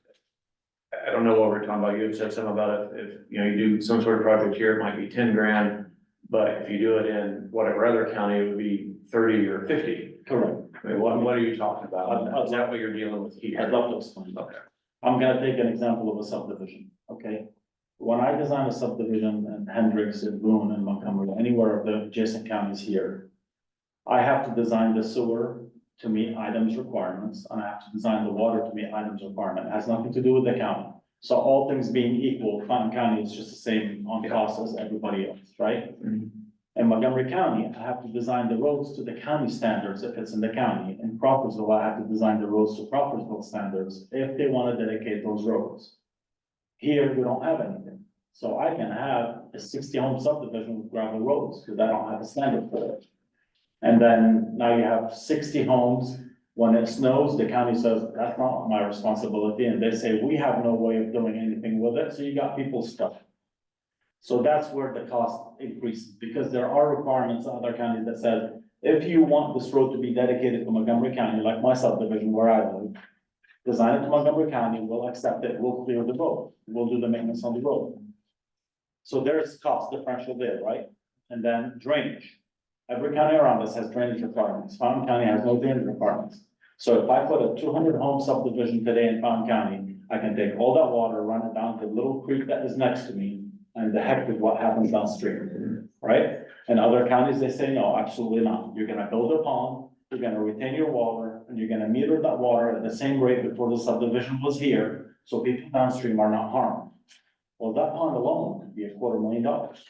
I don't know what we're talking about, you had said something about if, you know, you do some sort of project here, it might be 10 grand. But if you do it in whatever other county, it would be 30 or 50. Correct. I mean, what are you talking about? I'd- Is that what you're dealing with here? I'd love to explain. Okay. I'm gonna take an example of a subdivision, okay? When I design a subdivision in Hendricks, in Boone, in Montgomery, anywhere of the adjacent counties here, I have to design the sewer to meet items requirements, and I have to design the water to meet items requirement. It has nothing to do with the county. So all things being equal, Fountain County is just the same on cost as everybody else, right? Mhm. In Montgomery County, I have to design the roads to the county standards if it's in the county. In Crawfordsville, I have to design the roads to Crawfordsville standards if they want to dedicate those roads. Here, we don't have anything. So I can have a 60-home subdivision with gravel roads, because I don't have a standard for it. And then now you have 60 homes. When it snows, the county says, that's not my responsibility, and they say, we have no way of doing anything with it, so you got people stuck. So that's where the cost increases, because there are requirements in other counties that says, if you want this road to be dedicated to Montgomery County, like my subdivision where I live, design it to Montgomery County, we'll accept it, we'll clear the road, we'll do the maintenance on the road. So there's cost differential there, right? And then drainage. Every county around us has drainage requirements. Fountain County has no drainage requirements. So if I put a 200-home subdivision today in Fountain County, I can take all that water, run it down to the little creek that is next to me, and the heck with what happens downstream, right? And other counties, they say, no, absolutely not. You're gonna build a pond, you're gonna retain your water, and you're gonna meter that water at the same rate before the subdivision was here, so people downstream are not harmed. Well, that pond alone could be $250,000,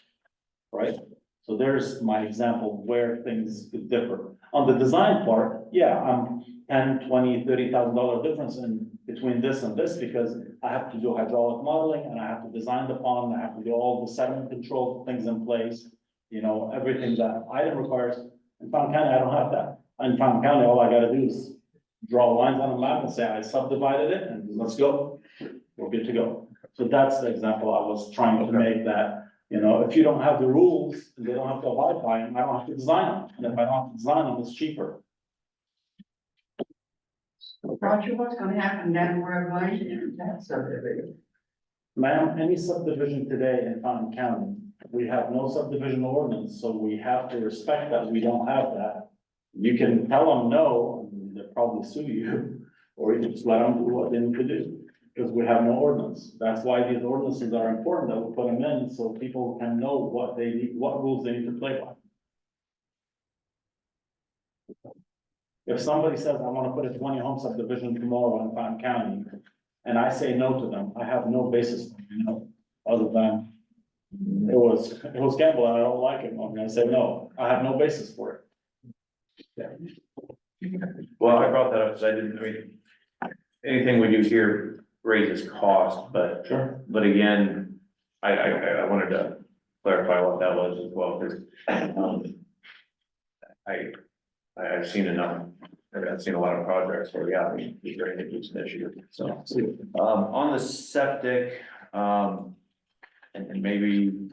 right? So there's my example where things could differ. On the design part, yeah, I'm $10,000, $20,000, $30,000 difference in between this and this, because I have to do hydraulic modeling, and I have to design the pond, I have to do all the sediment control things in place. You know, everything that item requires. In Fountain County, I don't have that. In Fountain County, all I gotta do is draw lines on a map and say, I subdivided it, and let's go. We're good to go. So that's the example I was trying to make, that, you know, if you don't have the rules, and they don't have to abide by them, I don't have to design them, and if I don't have to design them, it's cheaper. Roger, what's gonna happen down where I'm going that subdivision? Ma'am, any subdivision today in Fountain County, we have no subdivision ordinance, so we have to respect that we don't have that. You can tell them no, and they'll probably sue you, or you can just let them do what they need to do, because we have no ordinance. That's why these ordinances are important, that we put them in, so people can know what they need, what rules they need to play by. If somebody says, I wanna put a 20-home subdivision tomorrow in Fountain County, and I say no to them, I have no basis, you know, other than it was Campbell and I don't like him, I'm gonna say no, I have no basis for it. Well, I brought that up because I mean, anything we do here raises cost, but, Sure. but again, I wanted to clarify what that was as well, because, I've seen enough, I've seen a lot of projects where, yeah, the drainage is an issue, so. On the septic, and maybe,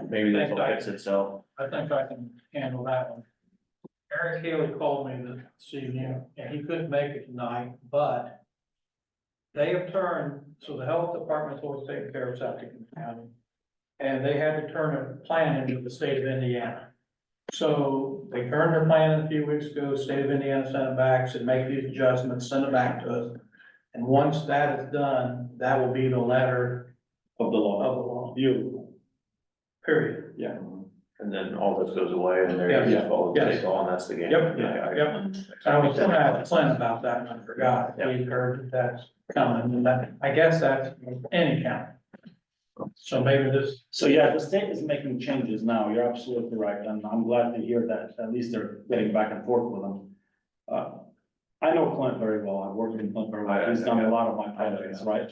maybe this will fix itself. I think I can handle that one. Eric Haley called me this evening, and he couldn't make it tonight, but they have turned, so the health department's always taking care of septic in the county, and they had to turn a plan into the state of Indiana. So they turned their plan in a few weeks ago, state of Indiana sent it back, said make these adjustments, send it back to us. And once that is done, that will be the letter Of the law. of the law, Beautiful. period. Yeah. And then all this goes away and Yeah, they're just follow the yes. state law, and that's the game. Yep, Yeah, yep. I was gonna ask Clint about that, and I forgot. He heard that that's coming, and that, I guess that's any county. So maybe this, So yeah, the state is making changes now, you're absolutely right, and I'm glad to hear that, at least they're getting back and forth with them. I know Clint very well, I've worked with Clint very well, he's done a lot of my projects, right?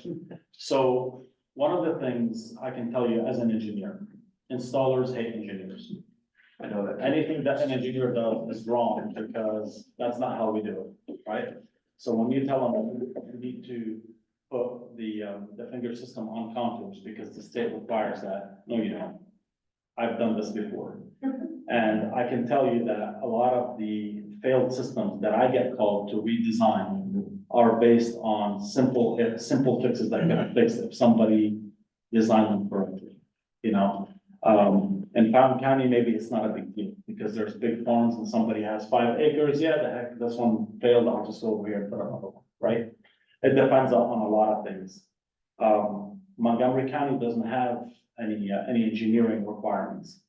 So, one of the things I can tell you as an engineer, installers hate engineers. I know that. Anything that an engineer does is wrong because that's not how we do it, right? So when you tell them you need to put the finger system on contours because the state requires that, no, you don't. I've done this before. And I can tell you that a lot of the failed systems that I get called to redesign are based on simple fixes that can fix if somebody designed them correctly, you know? In Fountain County, maybe it's not a big deal because there's big farms and somebody has 5 acres. Yeah, the heck, this one failed. I'll just go over here and put another one, right? It depends on a lot of things. Montgomery County doesn't have any engineering requirements.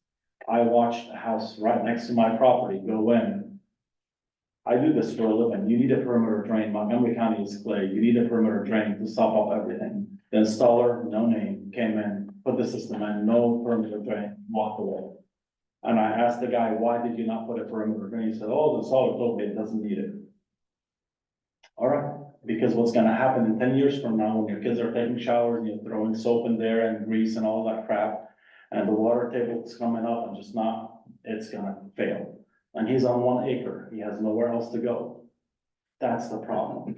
I watched a house right next to my property go in. I do this for a living. You need a perimeter drain. Montgomery County is clay. You need a perimeter drain to stop up everything. The installer, no name, came in, put the system in, no perimeter drain, walked away. And I asked the guy, why did you not put a perimeter drain? He said, oh, the installer told me it doesn't need it. All right, because what's gonna happen in 10 years from now, when your kids are taking showers and you're throwing soap in there and grease and all that crap, and the water table is coming up and just not, it's gonna fail. And he's on 1 acre, he has nowhere else to go. That's the problem.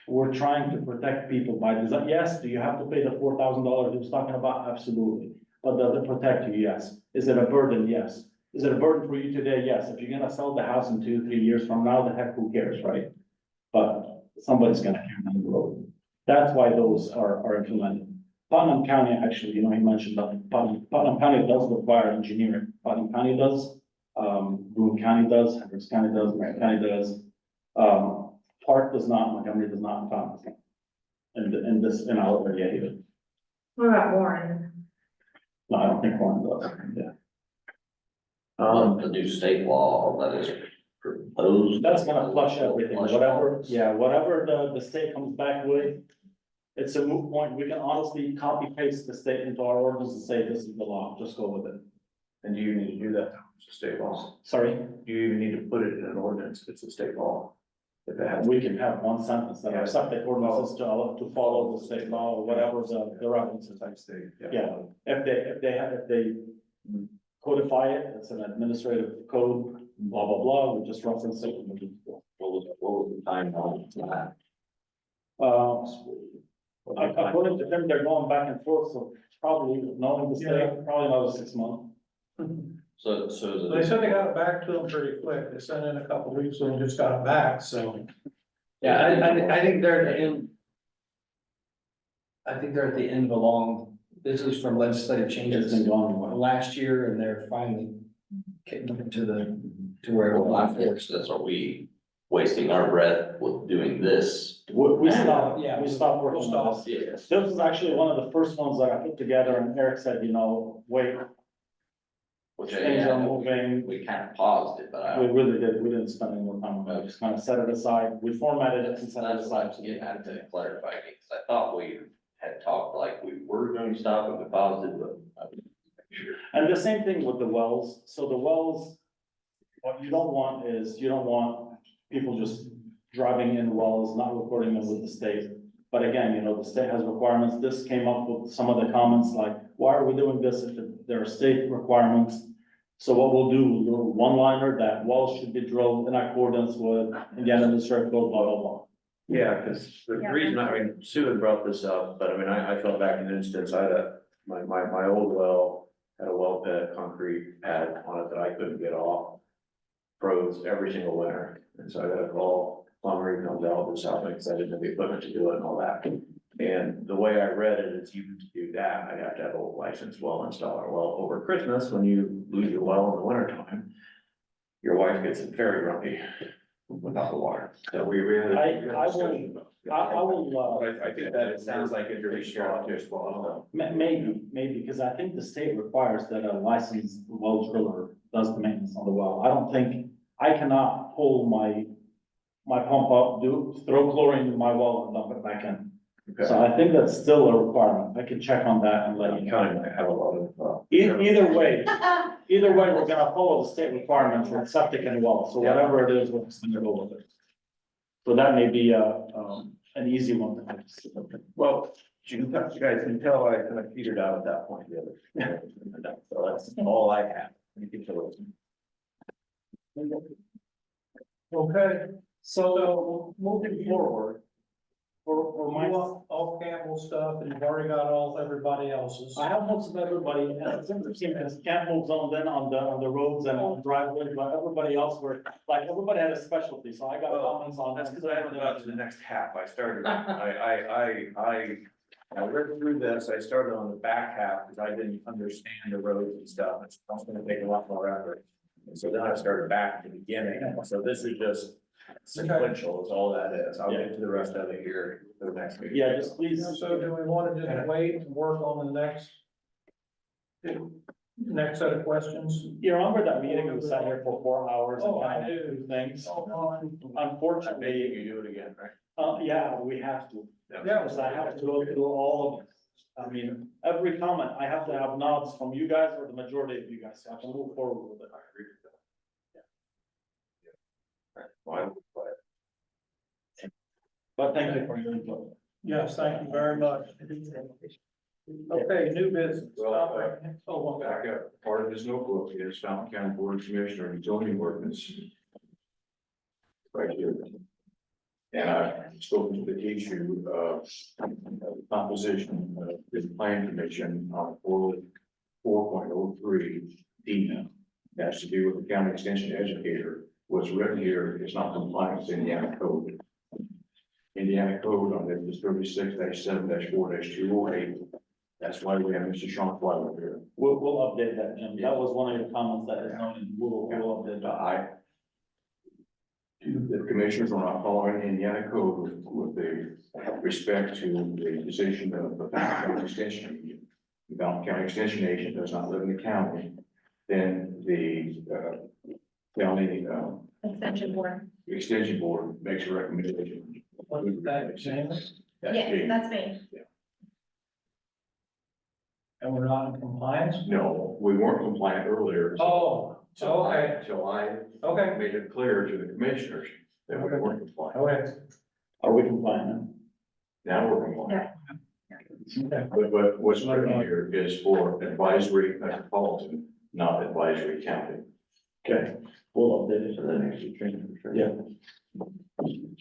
We're trying to protect people by design. Yes, do you have to pay the $4,000 he was talking about? Absolutely. But does it protect you? Yes. Is it a burden? Yes. Is it a burden for you today? Yes. If you're gonna sell the house in 2, 3 years from now, the heck, who cares, right? But somebody's gonna care down the road. That's why those are implemented. Putnam County, actually, you know, he mentioned that Putnam County does require engineering. Putnam County does, Boone County does, Hendricks County does, Marion County does. Park does not, Montgomery does not, in Fountain. In our area either. What about Warren? No, I don't think one does, yeah. The new state law that is proposed. That's gonna flush everything, Flush whatever, funds. yeah, whatever the state comes back with. It's a moot point. We can honestly copy paste the state into our ordinance and say this is the law, just go with it. And do you need to do that? It's a state law. Sorry, Do you even need to put it in an ordinance? It's a state law. If it has. we can have one sentence that our septic ordinances to follow the state law or whatever the references. Type state, Yeah, if they codify it, it's an administrative code, blah, blah, blah, we just reference it. And we can go. What was the timeline for that? According to them, they're going back and forth, so probably knowing the state, probably another 6 months. So They said they got it back to them pretty quick. They sent in a couple weeks and just got it back, so. Yeah, I think they're at the end. I think they're at the end of a long, this is from legislative It's changes been going a while. last year, and they're finally getting to where it Well, my was. force is, are we wasting our breath with doing this? We stopped, Yeah. we stopped working on this. Yes. This was actually one of the first ones that I put together, and Eric said, you know, wait, Which things are moving. we kind of paused it, but I We don't. really did, we didn't spend any more time on it, just kind of set it aside, we formatted it and set it That's what I aside. was getting at to clarify, because I thought we had talked like we were going to stop it, we paused it, but I was sure. And the same thing with the wells, so the wells, what you don't want is, you don't want people just driving in wells, not recording them with the state. But again, you know, the state has requirements, this came up with some of the comments like, why are we doing this if there are state requirements? So what we'll do, we'll do a one-liner that wells should be drilled in accordance with, again, in the circle, blah, blah, blah. Yeah, because the Yeah. reason, I mean, Sue had brought this up, but I mean, I felt back in an instance, I had my old well had a well pad, concrete pad on it that I couldn't get off. Froze every single winter, and so I got a call, plumber, he comes out, this out, because I didn't have the equipment to do it and all that. And the way I read it is even to do that, I'd have to have a licensed well installer. Well, over Christmas, when you lose your well in the winter time, your wife gets very grumpy without the water. So we really. I will, I think that it sounds like if you're sure to as well. maybe, because I think the state requires that a licensed well driller does the maintenance on the well. I don't think, I cannot pull my pump up, throw chlorine in my well and dump it back in. So I think that's still a requirement. I can check on that and let you know. Kind of have a lot of. Either way, we're gonna follow the state requirements for septic and well, so whatever it is, we're just gonna go with it. So that may be an easy one to fix. Well, you guys can tell I kind of petered out at that point the other. So that's all I have. Okay, So moving forward, for you my, want all Campbell stuff and you've already got all everybody else's. I have most of everybody, and it's interesting, because Camp moves on then on the roads and on driveways, but everybody else were, like, everybody had a specialty, so I got comments on. That's because I haven't got to the next half. I started, I read through this, I started on the back half because I didn't understand the roads and stuff. It's gonna take a lot more effort. And so then I started back at the beginning. So this is just sequential is all that is. I'll get to the rest of it here for the next meeting. Yeah, just please, So do we want to just wait and work on the next set of questions? you remember that meeting, we sat here for 4 hours and Oh, I kind of do. do things? Maybe Unfortunately, you do it again, right? yeah, we have to. Yeah. Because I have to go through all of it. I mean, every comment, I have to have nods from you guys or the majority of you guys, so I can move forward with it. Well, But thank you for your input. Yes, thank you very much. Okay, new business. Well, Oh, Back up, part of this notebook is Fountain County Board of Commissioner and zoning ordinance. Right here. And I've spoken to the issue of composition of the plan commission on 4.03 D. That's to do with the county extension educator. What's written here is not compliant with Indiana code. Indiana code on it is 36-7-4-208. That's why we have Mr. Sean Flyler here. We'll update that, Jim. That was one of your comments that is noted. We'll update that. The commissioners are not following Indiana code with the respect to the decision of the Fountain County Extension Agent. The Fountain County Extension Agent does not live in the county, then the county Extension board. extension board makes a recommendation. what's that, James? Yes, that's me. And we're not in compliance? No, we weren't compliant earlier. Oh, okay, Till I okay, made it clear to the commissioners that we weren't compliant. okay. Are we compliant Now we're compliant. Okay. But what's written here is for advisory metropolitan, not advisory county. now? Okay, we'll update it for the next training. Yeah.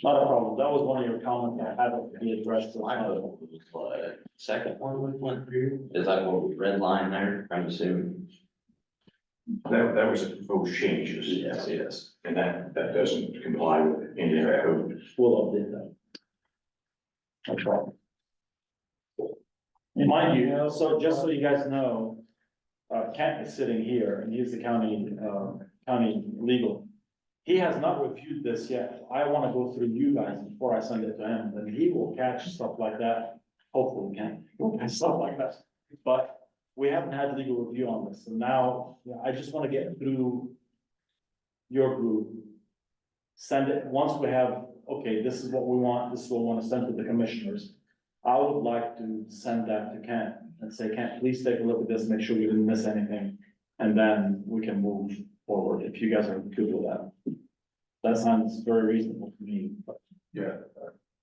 Not a problem. That was one of your comments that had to be addressed. I know, but second one we went through, is that what red line there, I'm assuming? That was a proposed changes. Yes. And that doesn't comply with Indiana code. We'll update that. No problem. Mind you, so just so you guys know, Kent is sitting here and he's the county legal. He has not reviewed this yet. I wanna go through you guys before I send it to him, and he will catch stuff like that. Hopefully, Kent, he'll catch stuff like that. But we haven't had legal review on this, and now, I just wanna get through your group. Send it, once we have, okay, this is what we want, this is what we wanna send to the commissioners. I would like to send that to Kent and say, Kent, please take a look at this, make sure we didn't miss anything. And then we can move forward, if you guys are good with that. That sounds very reasonable to me, but. Yeah,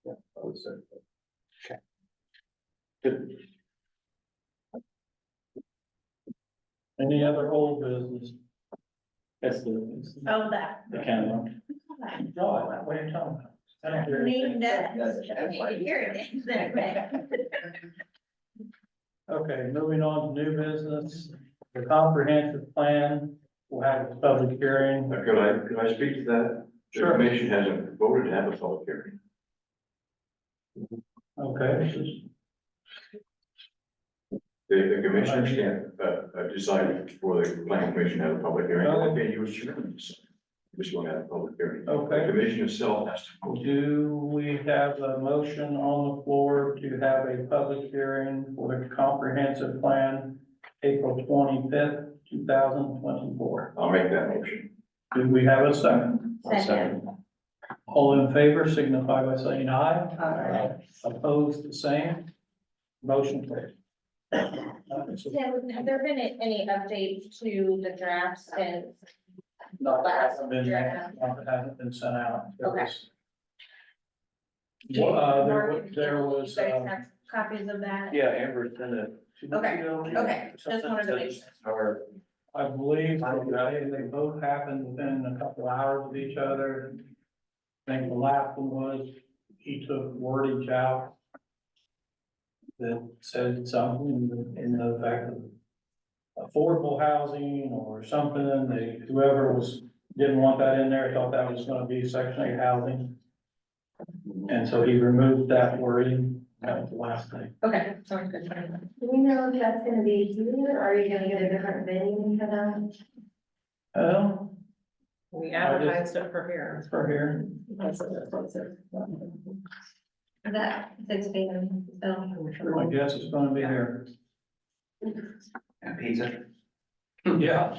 I would say. Good. Any other old business? That's Oh, that. the camera. No, what are you talking about? I don't hear Name anything. that. Here it is. Okay, moving on to new business, the comprehensive plan, we'll have a public hearing. Could I speak to that? Sure. The commission hasn't voted to have a public hearing. Okay, The commissioners can't, decide for the planning commission to have a public hearing. Okay. Okay, you as chairman, just want to have a public hearing. Okay. The commission itself has to vote. do we have a motion on the floor to have a public hearing for the comprehensive plan, April 25th, 2024? I'll make that motion. Do we have a second? Second. All in favor signify by saying aye. Aye. Opposed, the same. Motion carried. Tim, have there been any updates to the draft since the last Hasn't been, draft? hasn't been sent out. Okay. There was, You guys have copies of that? Yeah, Amber sent it 2 weeks Okay, ago. okay, just wanted to make sure. Or I believe they both happened within a couple hours of each other. I think the last one was, he took wordage out that said something in the fact of affordable housing or something, whoever didn't want that in there, thought that was gonna be Section 8 housing. And so he removed that wording, that was the last thing. Okay, sounds good. Do we know if that's gonna be here, or are you gonna get a different venue for them? Well, We advertised it for here. for here, That's it. That 6 p.m. So. I guess it's gonna be here. And pizza. Yeah.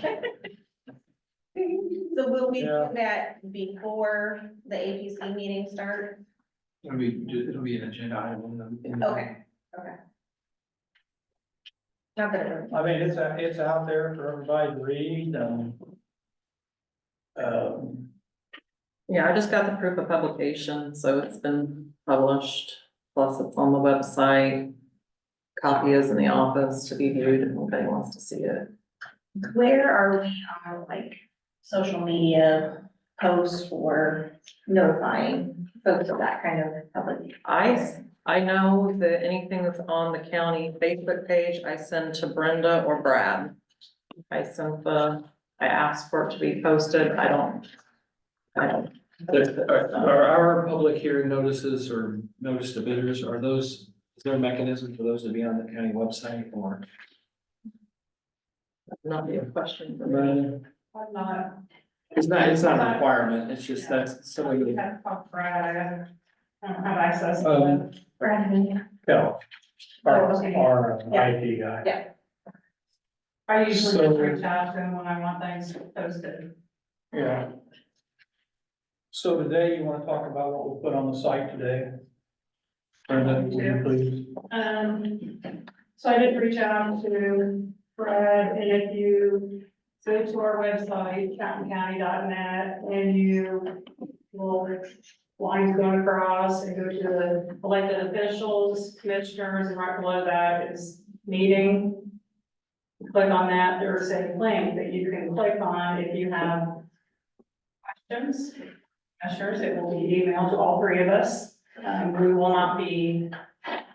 So will we Yeah. do that before the APC meeting starts? It'll be an agenda item in the. Okay. Not that it. I mean, it's out there for everybody to read, Yeah, I just got the proof of publication, so it's been published, plus it's on the website. Copy is in the office to be viewed if anybody wants to see it. Where are we on like social media posts for notifying folks of that kind of public? I know that anything that's on the county Facebook page, I send to Brenda or Brad. I asked for it to be posted, I don't. Are our public hearing notices or notice to bidders, is there a mechanism for those to be on the county website or? Not be a question for me. I'm not. It's not a requirement, it's just that's something that. Have to talk to Brad, I don't have access to Um, that. Kel, our IT guy. Yeah. I usually So- just reach out to him when I want things posted. Yeah. So today you wanna talk about what we put on the site today? Brenda, would you please? So I did reach out to Brad, and if you go to our website, fountaincounty.net, and you will lines going across and go to the elected officials, commissioners, and right below that is meeting. Click on that, there's a link that you can click on if you have questions. Commissioners, it will be emailed to all three of us. We will not be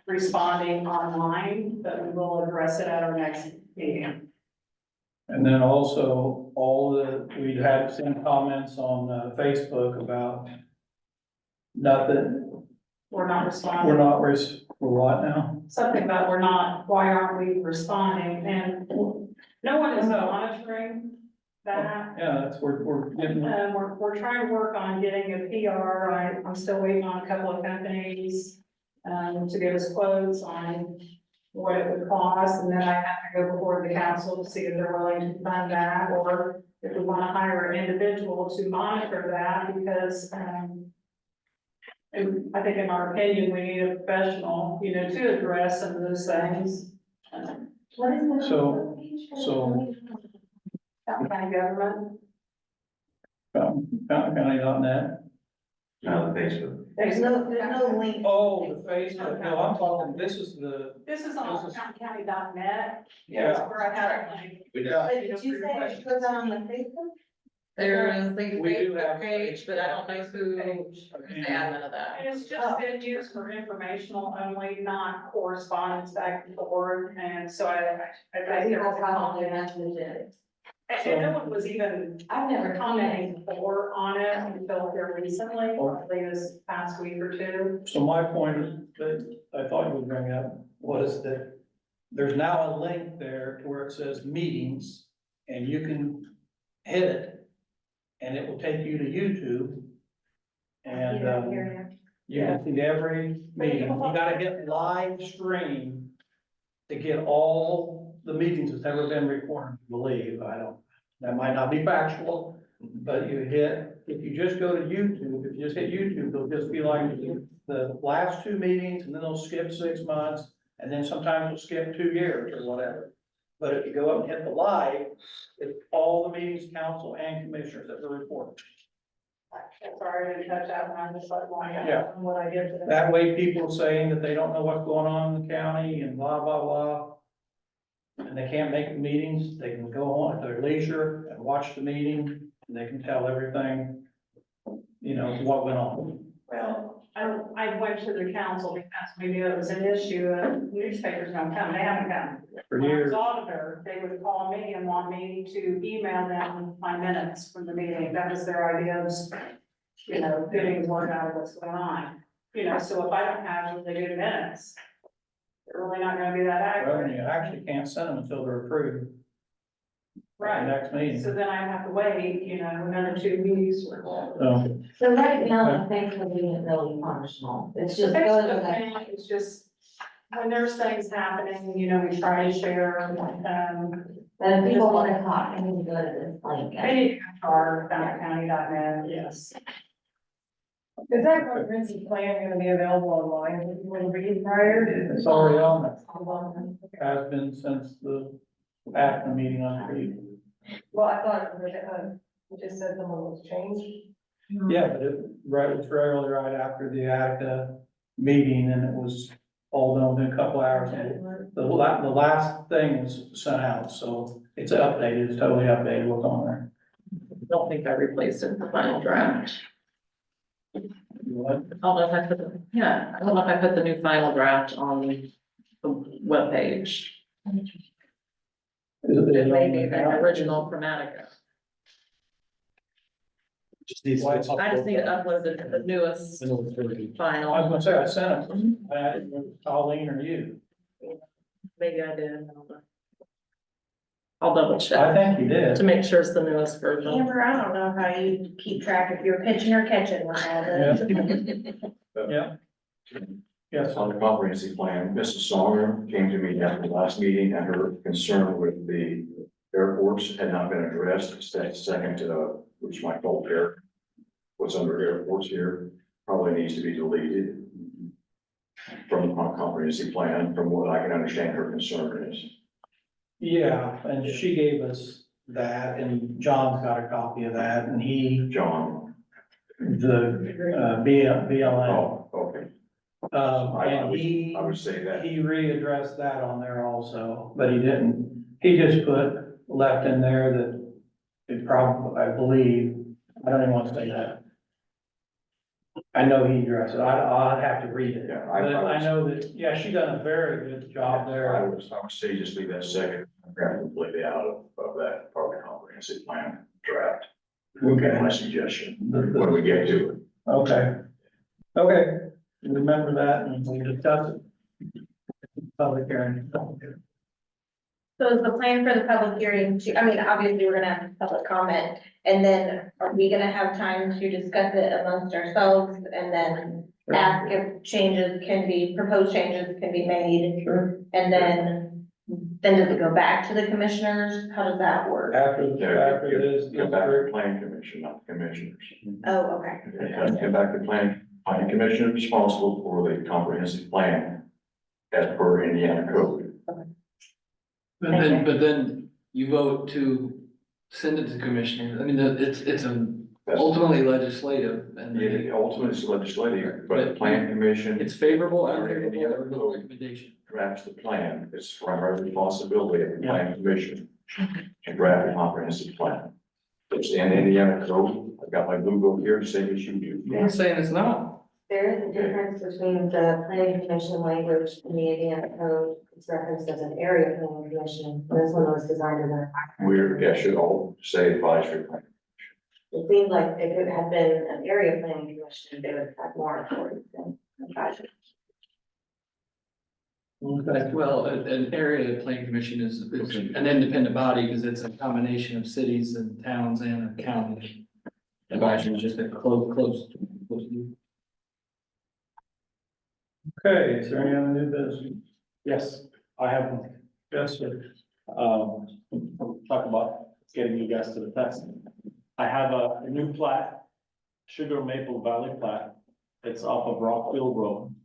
responding online, but we will address it at our next meeting. And then also, we'd had some comments on Facebook about nothing, We're not responding. we're what now? Something about why aren't we responding? And no one is monitoring that. Yeah, we're getting, We're trying to work on getting a PR. I'm still waiting on a couple of companies to give us quotes on what it would cost, and then I have to go before the council to see if they're willing to fund that, or if we want to hire an individual to monitor that, because and I think in our opinion, we need a professional, to address some of those things. What is the? So- Fountain County government. fountaincounty.net. No, the Facebook. There's no link. Oh, the Facebook, no, I'm talking, this is This is This on is- fountaincounty.net. Yeah. That's where I have it linked. We But did you say it goes on the Facebook? There is a We do have Facebook a page, but I don't know who is Page. the admin of that. And it's just been used for informational only, not correspondence back and forth, and so I think there was a comment. And no one was even, I've never commented before on it until here recently, probably this past week or two. So my point that I thought you would bring up was that there's now a link there to where it says meetings, and you can hit it, and it will take you to YouTube. And, you can see every meeting. You gotta get live stream to get all the meetings that's ever been recorded, I believe. That might not be factual, but if you just go to YouTube, if you just hit YouTube, it'll just be like the last two meetings, and then they'll skip 6 months, and then sometimes they'll skip 2 years or whatever. But if you go up and hit the live, it's all the meetings, council and commissioners that were reported. Sorry, I didn't touch that one, I'm just like, Yeah. what I did today. That way people saying that they don't know what's going on in the county and blah, blah, blah. and they can't make the meetings, they can go on at their leisure and watch the meeting, and they can tell everything, you know, what went on. Well, I went to the council because we knew it was an issue, newspapers don't come, they haven't come. For When I years, was auditor, they would call me and want me to email them my minutes from the meeting, that was their idea of, you know, getting word out of what's going on. You know, so if I don't have really good minutes, they're really not gonna be that well, accurate. you actually can't send them until they're approved. at the Right. Next meeting. So then I have to wait, you know, another 2 weeks or. So, So right now, the Facebook isn't really functional, it's just The goes Facebook like. thing is just, when there's things happening, you know, we try to share, But if people wanna talk, I need to go to this link. I need to go to our fountaincounty.net, yes. Is that comprehensive plan gonna be available online, if you want to read prior? it's already on there, has been since the, after the meeting on Creed. Well, I thought, you just said someone was changed. Yeah, but it, right, it's rarely right after the Attica meeting, and it was all done within a couple hours. The last thing was sent out, so it's updated, it's totally updated, what's on there. I don't think I replaced it in the final draft. What? I don't know if I put the, yeah, I don't know if I put the new final draft on the webpage. It may be the original from Attica. Just needs to I just need to upload the newest I was final. gonna say, I sent it, I didn't know it was Colleen or you. Maybe I did. I'll double I check think you did. to make sure it's the newest version. Amber, I don't know how you keep track if you're pitching or catching with all this. Yeah. Yes, On the comprehensive plan, Mrs. Songer came to me after the last meeting, and her concern with the airports had not been addressed. It's that second, which my fault there, what's under airports here, probably needs to be deleted from the comprehensive plan, from what I can understand her concern is. yeah, and she gave us that, and John's got a copy of that, and he, John, BLM. oh, okay. And he. I would say that. He readdressed that on there also, but he didn't, he just left in there that it probably, I believe, I don't even want to say that. I know he addressed it, I'll have to read it, Yeah, but I know that, yeah, she done a very good job I there. would say just leave that second, paragraph completely out of that part of the comprehensive plan draft. Would be my suggestion, when we get to it. Okay. Okay, remember that and we'll discuss it. Public hearing. So is the plan for the public hearing to, I mean, obviously, we're gonna have public comment, and then are we gonna have time to discuss it amongst ourselves and then ask if proposed changes can be made? Sure. And then does it go back to the commissioners? How does that work? After this. Come back to the plan commission, not the commissioners. Oh, okay. Come back to the planning commission responsible for the comprehensive plan as per Indiana code. But then you vote to send it to commissioners. I mean, it's ultimately legislative and The ultimate is legislative, but the plan commission it's favorable, unfavorable, or no recommendation. drafts the plan. It's primary responsibility of the plan commission to draft a comprehensive plan. It's in Indiana code. I've got my blue book here, same as you do. I'm not saying it's not. There is a difference between the planning commission language and the Indiana code, it's referenced as an area planning commission, and this one was designed as a. Should all say advisory plan. It seems like if it had been an area planning commission, they would have more authority than advisory. Well, an area planning commission is an independent body because it's a combination of cities and towns and a county. Advisory is just a close. Okay, is there any other new business? Yes, I have one. Yes, sir. Talk about getting you guys to the text. I have a new plat, Sugar Maple Valley plat. It's off of Rockfield Road.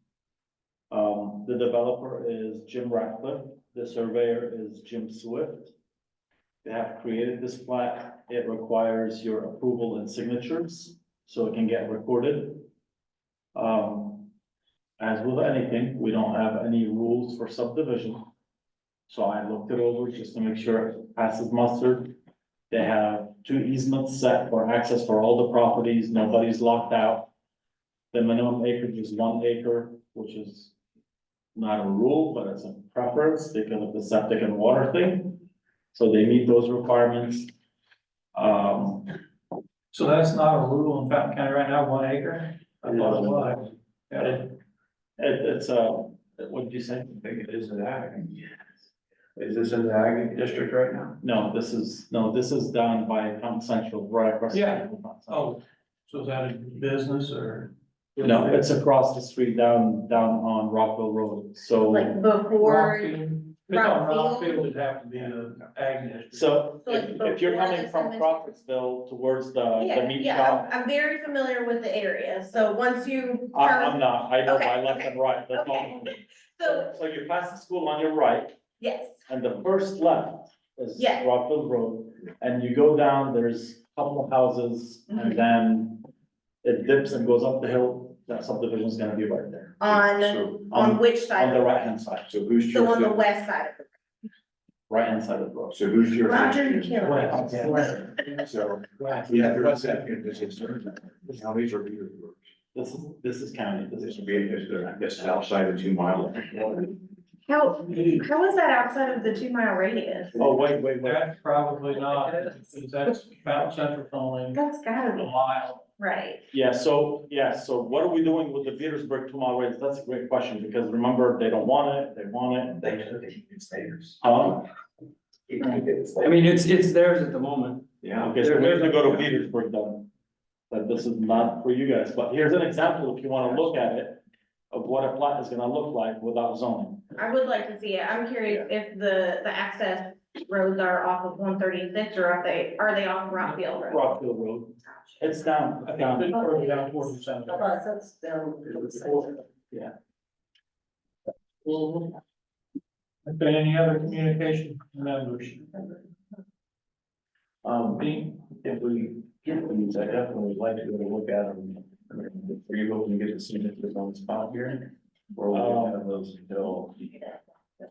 The developer is Jim Ratcliffe, the surveyor is Jim Swift. They have created this plat. It requires your approval and signatures, so it can get recorded. As with anything, we don't have any rules for subdivision. So I looked it over just to make sure it passes muster. They have 2 easements set for access for all the properties, nobody's locked out. The minimum acreage is 1 acre, which is not a rule, but it's a preference because of the septic and water thing. So they meet those requirements. So that's not a rule in Fountain County right now, 1 acre? I thought it was. Yeah. It's what did you say? I think it is in ag. Is this in the ag district right now? No, this is down by Town Central, right across. the Yeah. street from Town Central. Oh, so is that a business or? No, it's across the street down on Rockville Road, so. Like before, Rockfield? If it's on Rockfield? Rockfield, it'd have to be an ag district. So So like if you're before coming the from cemetery? Crawfordsville towards the yeah, meat yeah, shop. I'm very familiar with the area, so once you I'm turn, not, I know my Okay, left and right, that's all. okay. So, So you pass the school on your right, yes, and the first left is Yes. Rockville Road. And you go down, there's a couple of houses, Mhm. and then it dips and goes up the hill, that subdivision is gonna be right there. So, on which side? On the right hand side, so who's So on the jurisdiction? west side of the. right hand side of the road. So who's Roger, you jurisdiction? can't. So, yeah, the rest of it is counties or leaders. This is county, This this would is. be, I guess, outside of 2 mile. How is that outside of the 2 mile radius? Oh, wait. That's probably not, because that's Fountain Central only That's gotta a be, mile. right. So what are we doing with the Petersburg 2 mile radius? That's a great question, because remember, they don't want it, they want it. They took it, it's theirs. I mean, it's theirs at the moment. Yeah. Okay, so we have to go to Petersburg then. But this is not for you guys, but here's an example, if you wanna look at it, of what a plat is gonna look like without zoning. I would like to see it. I'm curious if the access roads are off of 136 or are they off Rockfield Road? Rockville Road, it's down, I think down. it's further down towards the center. That's down. Yeah. Okay, any other communication from members? If we get these, I definitely would like to go to look at them. Are you hoping to get the signatures on the spot here? Or will we have those until?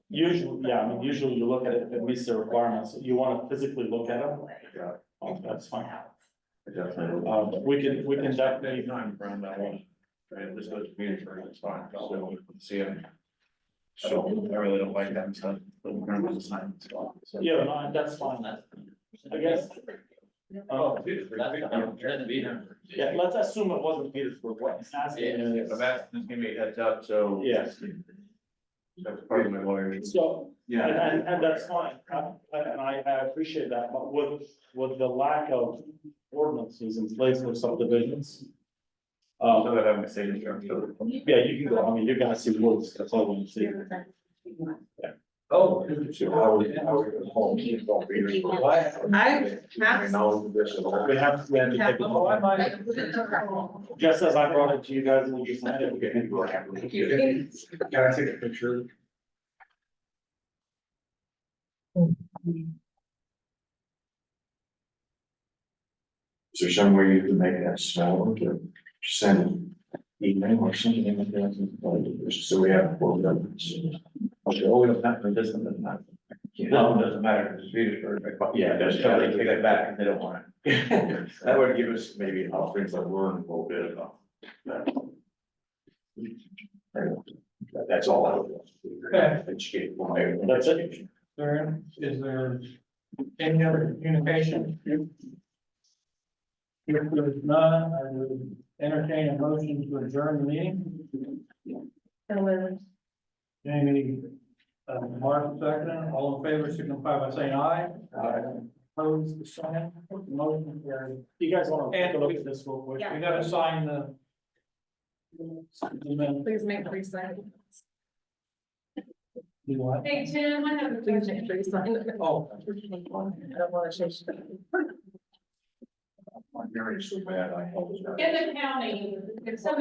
Usually you look at it, if it meets the requirements, you wanna physically look at them. Yeah. Oh, that's fine. Definitely. But we can definitely, Time around that one. Right, this goes to meetings, it's fine, so we can see them. So I really don't like that stuff, but we're gonna do the sign. So. yeah, no, that's fine, I guess. Yeah, let's assume it wasn't Petersburg, what he's asking is. I'm asking, this give me a heads up, so. Yes. That's part of my lawyer. So, Yeah. and that's fine, and I appreciate that, but with the lack of ordinances in place for subdivisions. So that I'm a signature. Yeah, you can go, I mean, you're gonna see woods, that's all you see. Oh. So how would, home, it won't be required. I have. Knowledge of this at all. We have to take Oh, I it, might. just as I brought it to you guys, we'll just. sign it. Can I take a picture? Is there some way you can make that smaller to send an email or something like that? Just so we have four numbers. Okay, oh, we don't have to listen to that. No, it doesn't matter, because it's Petersburg. Yeah, just tell them to take it back if they don't want it. That would give us maybe things like learn a little bit about that. That's all I would. Okay. Educate. That's it. Is there any other communication? If there's none, I would entertain a motion to adjourn the meeting. Jamie, Mark, second, all in favor, signify by saying aye. Opposed, the same, motion carried. You guys wanna take a And look at this real quick? we gotta sign the. Please make free sign. You what? Hey, Tim, I have a Please make free sign. Oh. I don't wanna change that. My hearing's so bad, I. In the county, if somebody